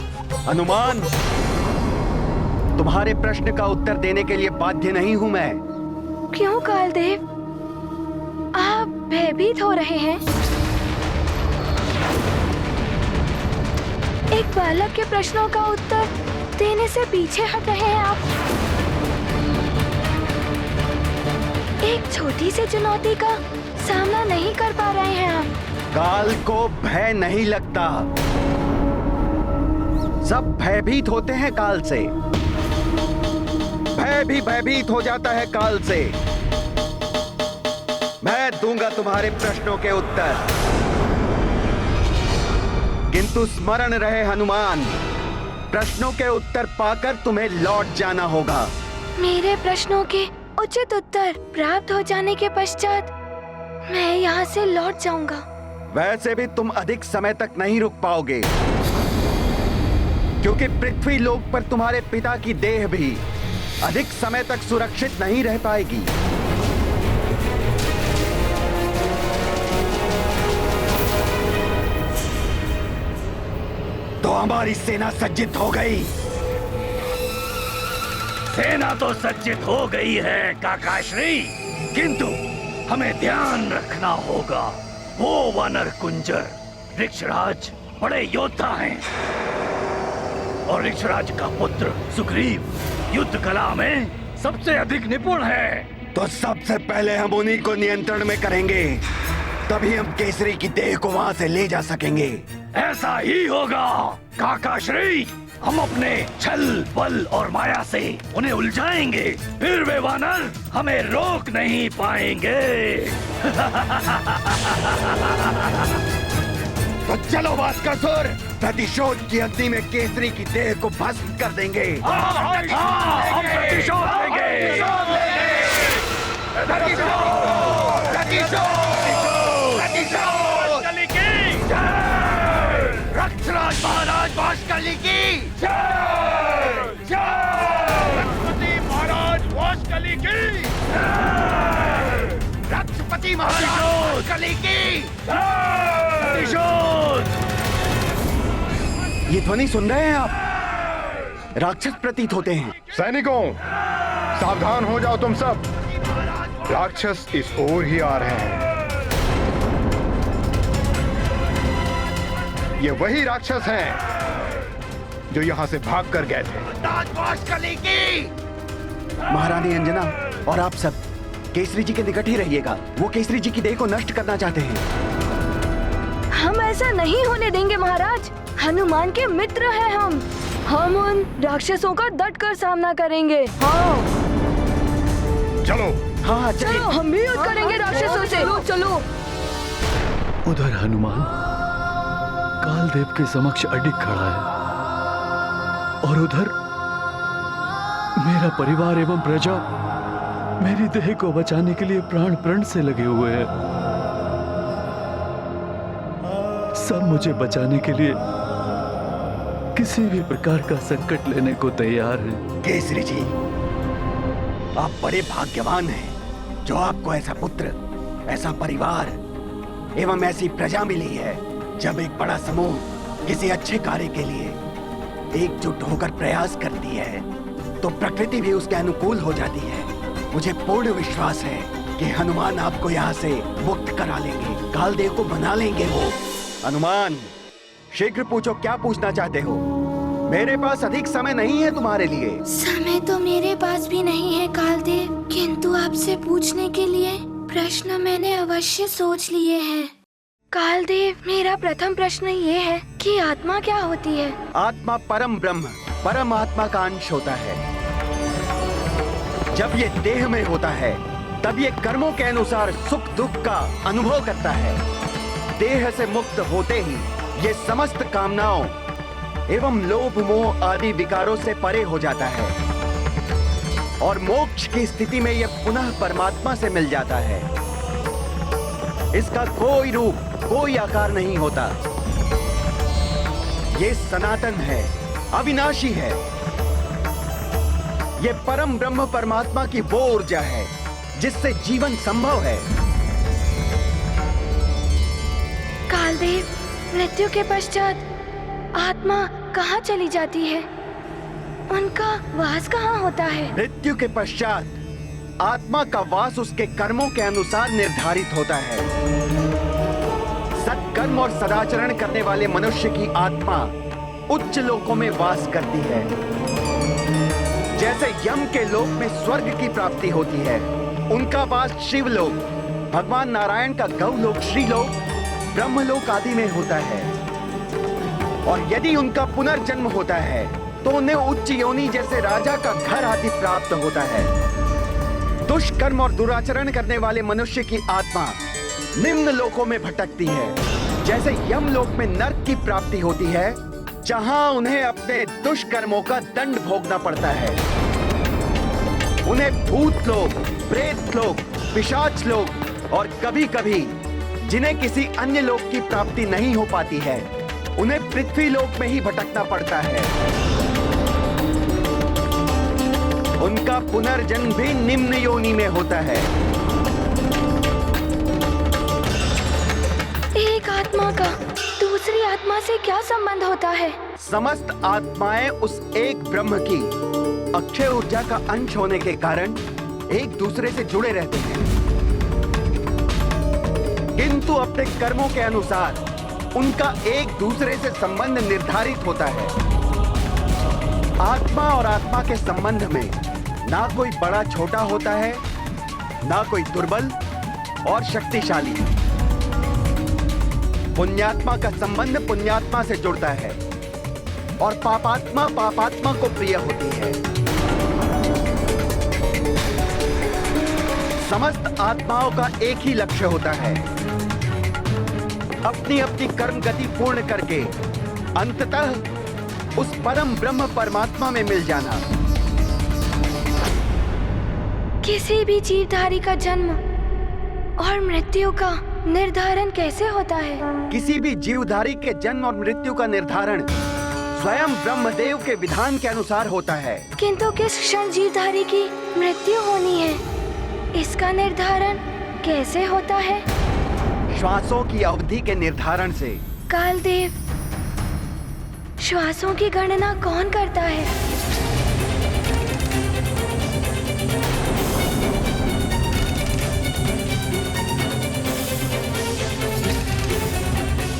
हनुमान, तुम्हारे प्रश्न का उत्तर देने के लिए बाध्य नहीं हूं मैं। क्यों कालदेव, आप भयभीत हो रहे हैं? एक बालक के प्रश्नों का उत्तर देने से पीछे हट रहे हैं आप। एक छोटी सी चुनौती का सामना नहीं कर पा रहे हैं आप। काल को भय नहीं लगता। सब भयभीत होते हैं काल से। भय भी भयभीत हो जाता है काल से। मैं दूंगा तुम्हारे प्रश्नों के उत्तर, किंतु स्मरण रहे हनुमान, प्रश्नों के उत्तर पाकर तुम्हें लौट जाना होगा। मेरे प्रश्नों के उचित उत्तर प्राप्त हो जाने के पश्चात मैं यहाँ से लौट जाऊंगा। वैसे भी तुम अधिक समय तक नहीं रुक पाओगे, क्योंकि पृथ्वी लोक पर तुम्हारे पिता की देह भी अधिक समय तक सुरक्षित नहीं रह पाएगी। तो हमारी सेना सज्जित हो गई। सेना तो सज्जित हो गई है काकाश्री, किंतु हमें ध्यान रखना होगा। वो वानर कुंजर ऋक्षराज बड़े योद्धा हैं और ऋक्षराज का पुत्र सुग्रीव युद्ध कला में सबसे अधिक निपुण है। तो सबसे पहले हम उन्हीं को नियंत्रण में करेंगे, तभी हम केसरी की देह को वहां से ले जा सकेंगे। ऐसा ही होगा काकाश्री। हम अपने छल बल और माया से उन्हें उलझाएंगे, फिर वे वानर हमें रोक नहीं पाएंगे। तो चलो भास्करसुर, प्रतिशोध की अग्नि में केसरी की देह को भस्म कर देंगे। हम प्रतिशोध लेंगे। ऋक्षराज महाराज वाशकली की जय। महाराज वाशकली की जय। रक्षपति महाराज वाशकली की प्रतिशोध। ये ध्वनि सुन रहे हैं आप? राक्षस प्रतीत होते हैं। सैनिकों, सावधान हो जाओ तुम सब। राक्षस इस ओर ही आ रहे हैं। ये वही राक्षस हैं जो यहाँ से भाग कर गए थे। महारानी अंजना और आप सब केसरी जी के निकट ही रहिएगा। वो केसरी जी की देह को नष्ट करना चाहते हैं। हम ऐसा नहीं होने देंगे महाराज। हनुमान के मित्र हैं हम उन राक्षसों का डट कर सामना करेंगे। हाँ चलो हाँ चलो हम भी युद्ध करेंगे राक्षसों से। चलो चलो। उधर हनुमान कालदेव के समक्ष अडिग खड़ा है और उधर मेरा परिवार एवं प्रजा मेरी देह को बचाने के लिए प्राण प्रण से लगे हुए हैं। सब मुझे बचाने के लिए किसी भी प्रकार का संकट लेने को तैयार है। केसरी जी, आप बड़े भाग्यवान हैं जो आपको ऐसा पुत्र, ऐसा परिवार एवं ऐसी प्रजा मिली है। जब एक बड़ा समूह किसी अच्छे कार्य के लिए एकजुट होकर प्रयास करती है तो प्रकृति भी उसके अनुकूल हो जाती है। मुझे पूर्ण विश्वास है कि हनुमान आपको यहाँ से मुक्त करा लेंगे, कालदेव को बना लेंगे वो। हनुमान, शीघ्र पूछो, क्या पूछना चाहते हो? मेरे पास अधिक समय नहीं है तुम्हारे लिए। समय तो मेरे पास भी नहीं है कालदेव, किंतु आपसे पूछने के लिए प्रश्न मैंने अवश्य सोच लिए हैं। कालदेव, मेरा प्रथम प्रश्न ये है कि आत्मा क्या होती है? आत्मा परम ब्रह्म, परम आत्मा का अंश होता है। जब ये देह में होता है तब ये कर्मों के अनुसार सुख दुख का अनुभव करता है। देह से मुक्त होते ही ये समस्त कामनाओं एवं लोभ मोह आदि विकारों से परे हो जाता है और मोक्ष की स्थिति में यह पुनः परमात्मा से मिल जाता है। इसका कोई रूप, कोई आकार नहीं होता। ये सनातन है, अविनाशी है। ये परम ब्रह्म परमात्मा की वो ऊर्जा है जिससे जीवन संभव है। कालदेव, मृत्यु के पश्चात आत्मा कहाँ चली जाती है? उनका वास कहाँ होता है? मृत्यु के पश्चात आत्मा का वास उसके कर्मों के अनुसार निर्धारित होता है। सत्कर्म और सदाचरण करने वाले मनुष्य की आत्मा उच्च लोकों में वास करती है। जैसे यम के लोक में स्वर्ग की प्राप्ति होती है, उनका वास शिवलोक, भगवान नारायण का गौलोक, श्रीलोक, ब्रह्मलोक आदि में होता है। और यदि उनका पुनर्जन्म होता है तो उन्हें उच्च योनि जैसे राजा का घर आदि प्राप्त होता है। दुष्कर्म और दुराचरण करने वाले मनुष्य की आत्मा निम्न लोकों में भटकती है। जैसे यमलोक में नरक की प्राप्ति होती है, जहां उन्हें अपने दुष्कर्मों का दंड भोगना पड़ता है। उन्हें भूत लोक, प्रेत लोक, पिशाच लोक और कभी-कभी जिन्हें किसी अन्य लोक की प्राप्ति नहीं हो पाती है, उन्हें पृथ्वी लोक में ही भटकना पड़ता है। उनका पुनर्जन्म भी निम्न योनि में होता है। एक आत्मा का दूसरी आत्मा से क्या संबंध होता है? समस्त आत्माएं उस एक ब्रह्म की अक्षय ऊर्जा का अंश होने के कारण एक दूसरे से जुड़े रहते हैं, किंतु अपने कर्मों के अनुसार उनका एक दूसरे से संबंध निर्धारित होता है। आत्मा और आत्मा के संबंध में ना कोई बड़ा छोटा होता है, ना कोई दुर्बल और शक्तिशाली। पुण्यात्मा का संबंध पुण्यात्मा से जुड़ता है और पापात्मा पापात्मा को प्रिय होती है। समस्त आत्माओं का एक ही लक्ष्य होता है, अपनी अपनी कर्म गति पूर्ण करके अंततः उस परम ब्रह्म परमात्मा में मिल जाना। किसी भी जीवधारी का जन्म और मृत्यु का निर्धारण कैसे होता है? किसी भी जीवधारी के जन्म और मृत्यु का निर्धारण स्वयं ब्रह्मदेव के विधान के अनुसार होता है। किंतु किस क्षण जीवधारी की मृत्यु होनी है, इसका निर्धारण कैसे होता है? श्वासों की अवधि के निर्धारण से। कालदेव, श्वासों की गणना कौन करता है?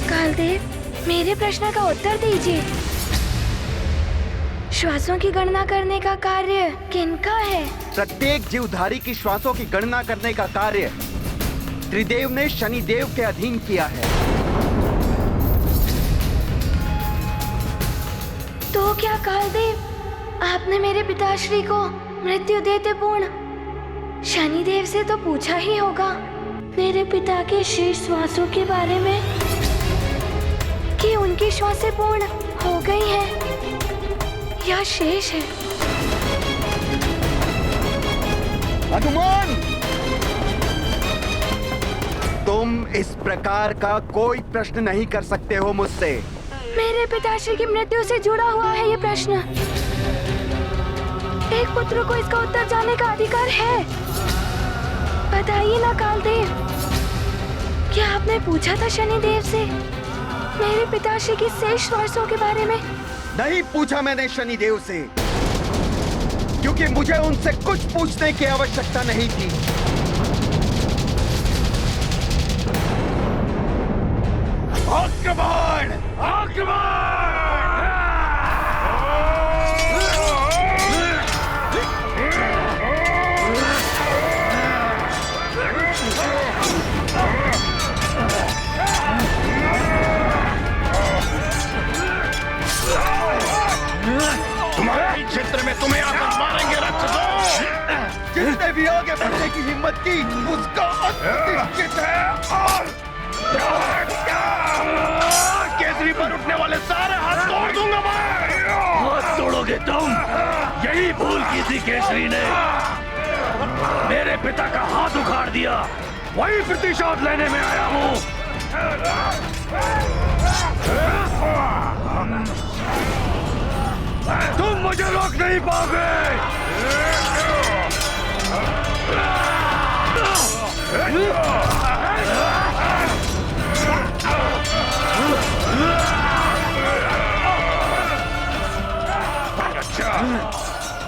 कालदेव, मेरे प्रश्न का उत्तर दीजिए। श्वासों की गणना करने का कार्य किनका है? प्रत्येक जीवधारी की श्वासों की गणना करने का कार्य त्रिदेव ने शनिदेव के अधीन किया है। तो क्या कालदेव, आपने मेरे पिताश्री को मृत्यु देते पूर्ण शनिदेव से तो पूछा ही होगा मेरे पिता के शेष श्वासों के बारे में, कि उनकी श्वासें पूर्ण हो गई हैं या शेष है। हनुमान, तुम इस प्रकार का कोई प्रश्न नहीं कर सकते हो मुझसे। मेरे पिताश्री की मृत्यु से जुड़ा हुआ है ये प्रश्न। एक पुत्र को इसका उत्तर जानने का अधिकार है। बताइए ना कालदेव, क्या आपने पूछा था शनिदेव से मेरे पिताश्री की शेष श्वासों के बारे में? नहीं पूछा मैंने शनिदेव से, क्योंकि मुझे उनसे कुछ पूछने की आवश्यकता नहीं थी। आक्रमण! आक्रमण! तुम्हारे क्षेत्र में तुम्हें आकर मारेंगे राक्षसों! जिसने भी आगे बढ़ने की हिम्मत की उसका अंत निश्चित है। और केसरी पर उठने वाले सारे हाथ तोड़ दूंगा मैं। हाथ तोड़ोगे तुम? यही भूल की थी केसरी ने। मेरे पिता का हाथ उखाड़ दिया, वही प्रतिशोध लेने में आया हूँ। तुम मुझे रोक नहीं पाओगे। अच्छा,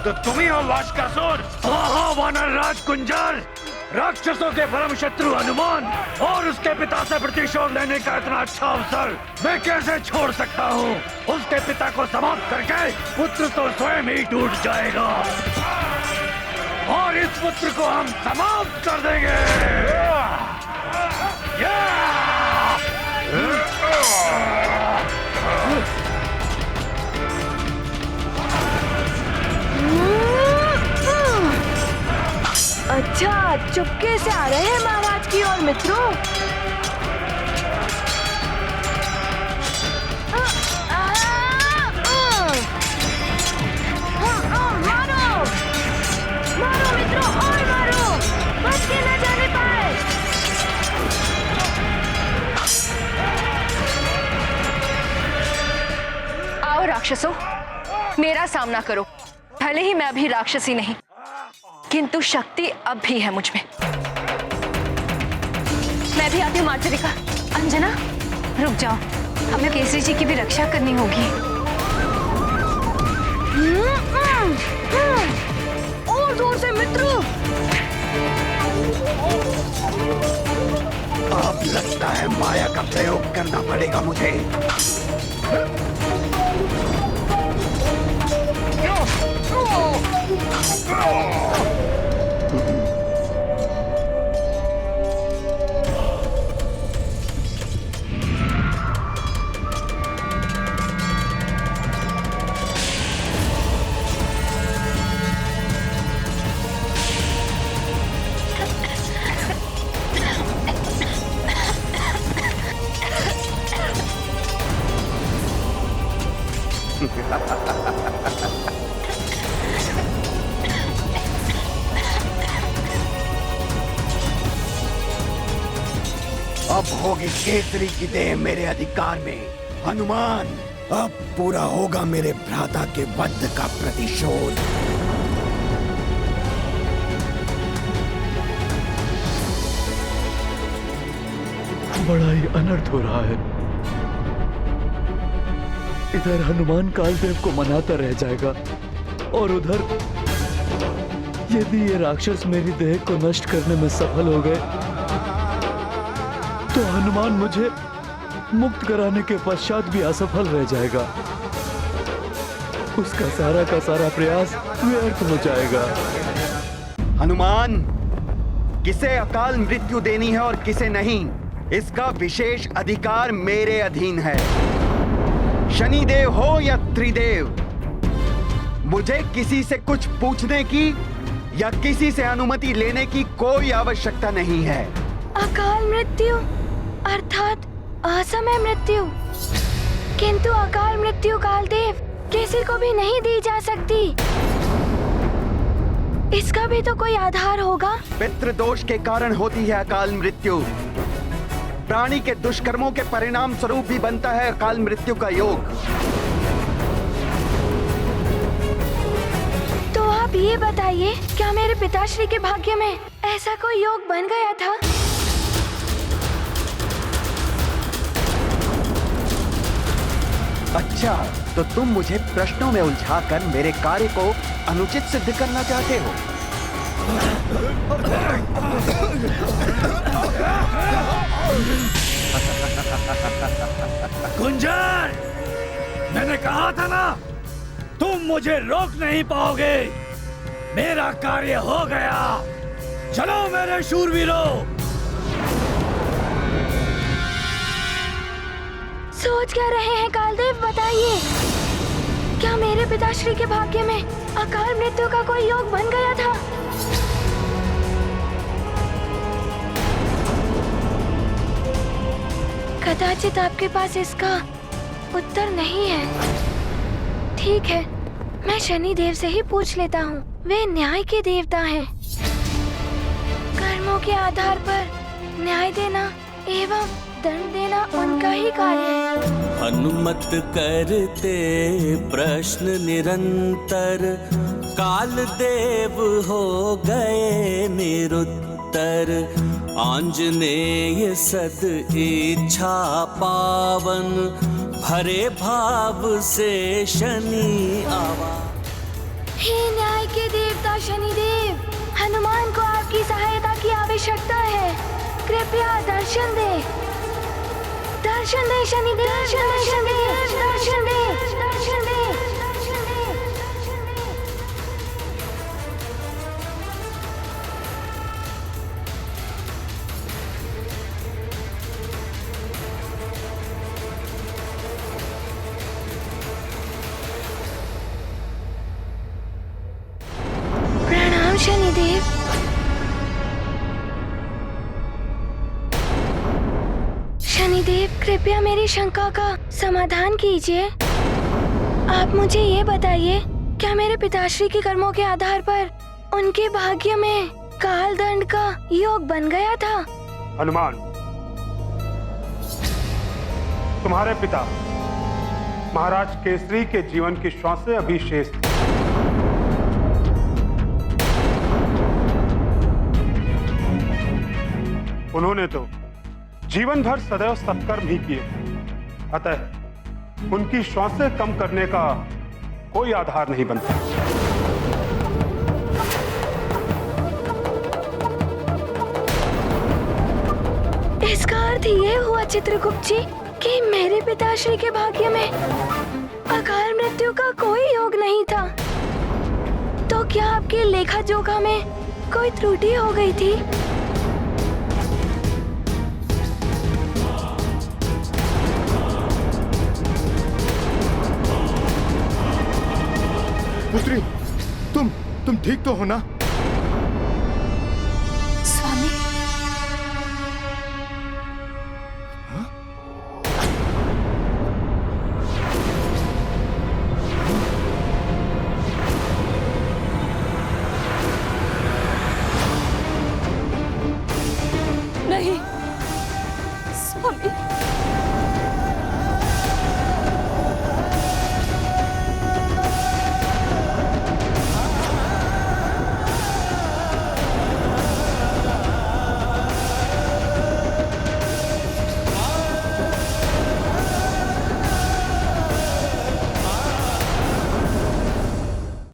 तो तुम ही हो वाष्कासुर? हाँ, वानर राज कुंजर, राक्षसों के परम शत्रु हनुमान और उसके पिता से प्रतिशोध लेने का इतना अच्छा अवसर मैं कैसे छोड़ सकता हूँ? उसके पिता को समाप्त करके पुत्र तो स्वयं ही टूट जाएगा और इस पुत्र को हम समाप्त कर देंगे। अच्छा, चुपके से आ रहे हैं महाराज की ओर मित्रों। मारो मारो मित्रों, और मारो, बच के न जाने पाए। आओ राक्षसों, मेरा सामना करो। भले ही मैं अभी राक्षसी नहीं, किंतु शक्ति अब भी है मुझ में। मैं भी आती हूँ मार्जरिका। अंजना, रुक जाओ, हमें केसरी जी की भी रक्षा करनी होगी। और जोर से मित्रों। अब लगता है माया का प्रयोग करना पड़ेगा मुझे। अब होगी केसरी की देह मेरे अधिकार में। हनुमान, अब पूरा होगा मेरे भ्राता के वध का प्रतिशोध। बड़ा ही अनर्थ हो रहा है। इधर हनुमान कालदेव को मनाता रह जाएगा और उधर यदि ये राक्षस मेरी देह को नष्ट करने में सफल हो गए तो हनुमान मुझे मुक्त कराने के पश्चात भी असफल रह जाएगा। उसका सारा का सारा प्रयास व्यर्थ हो जाएगा। हनुमान, किसे अकाल मृत्यु देनी है और किसे नहीं, इसका विशेष अधिकार मेरे अधीन है। शनिदेव हो या त्रिदेव, मुझे किसी से कुछ पूछने की या किसी से अनुमति लेने की कोई आवश्यकता नहीं है। अकाल मृत्यु अर्थात असमय मृत्यु, किंतु अकाल मृत्यु कालदेव किसी को भी नहीं दी जा सकती। इसका भी तो कोई आधार होगा। पितृदोष के कारण होती है अकाल मृत्यु। प्राणी के दुष्कर्मों के परिणाम स्वरूप भी बनता है अकाल मृत्यु का योग। तो आप ये बताइए, क्या मेरे पिताश्री के भाग्य में ऐसा कोई योग बन गया था? अच्छा, तो तुम मुझे प्रश्नों में उलझाकर मेरे कार्य को अनुचित सिद्ध करना चाहते हो। गुंजन, मैंने कहा था ना, तुम मुझे रोक नहीं पाओगे। मेरा कार्य हो गया। चलो मेरे शूरवीरों। सोच क्या रहे हैं कालदेव, बताइए, क्या मेरे पिताश्री के भाग्य में अकाल मृत्यु का कोई योग बन गया था? कदाचित आपके पास इसका उत्तर नहीं है। ठीक है, मैं शनि देव से ही पूछ लेता हूँ। वे न्याय के देवता हैं। कर्मों के आधार पर न्याय देना एवं दंड देना उनका ही कार्य है। हनुमत करते प्रश्न निरंतर, काल देव हो गए निरुत्तर। आंजनेय सद इच्छा पावन, भरे भाव से शनि आवा। हे न्याय के देवता शनिदेव, हनुमान को आपकी सहायता की आवश्यकता है। कृपया दर्शन दे, दर्शन दे शनिदेव, दर्शन दे शनिदेव, दर्शन दे, दर्शन दे। प्रणाम शनिदेव। शनिदेव, कृपया मेरी शंका का समाधान कीजिए। आप मुझे ये बताइए, क्या मेरे पिताश्री के कर्मों के आधार पर उनके भाग्य में काल दंड का योग बन गया था? हनुमान, तुम्हारे पिता महाराज केसरी के जीवन की श्वासें अभी शेष थी। उन्होंने तो जीवन भर सदैव सत्कर्म ही किए, अतः उनकी श्वासें कम करने का कोई आधार नहीं बनता। इसका अर्थ ये हुआ चित्रगुप्त जी कि मेरे पिताश्री के भाग्य में अकाल मृत्यु का कोई योग नहीं था। तो क्या आपके लेखा जोखा में कोई त्रुटि हो गई थी? पुत्री, तुम ठीक तो हो ना? स्वामी, नहीं स्वामी,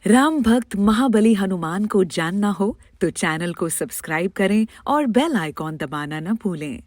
राम भक्त महाबली हनुमान को जानना हो तो चैनल को सब्सक्राइब करें और बेल आइकॉन दबाना न भूलें।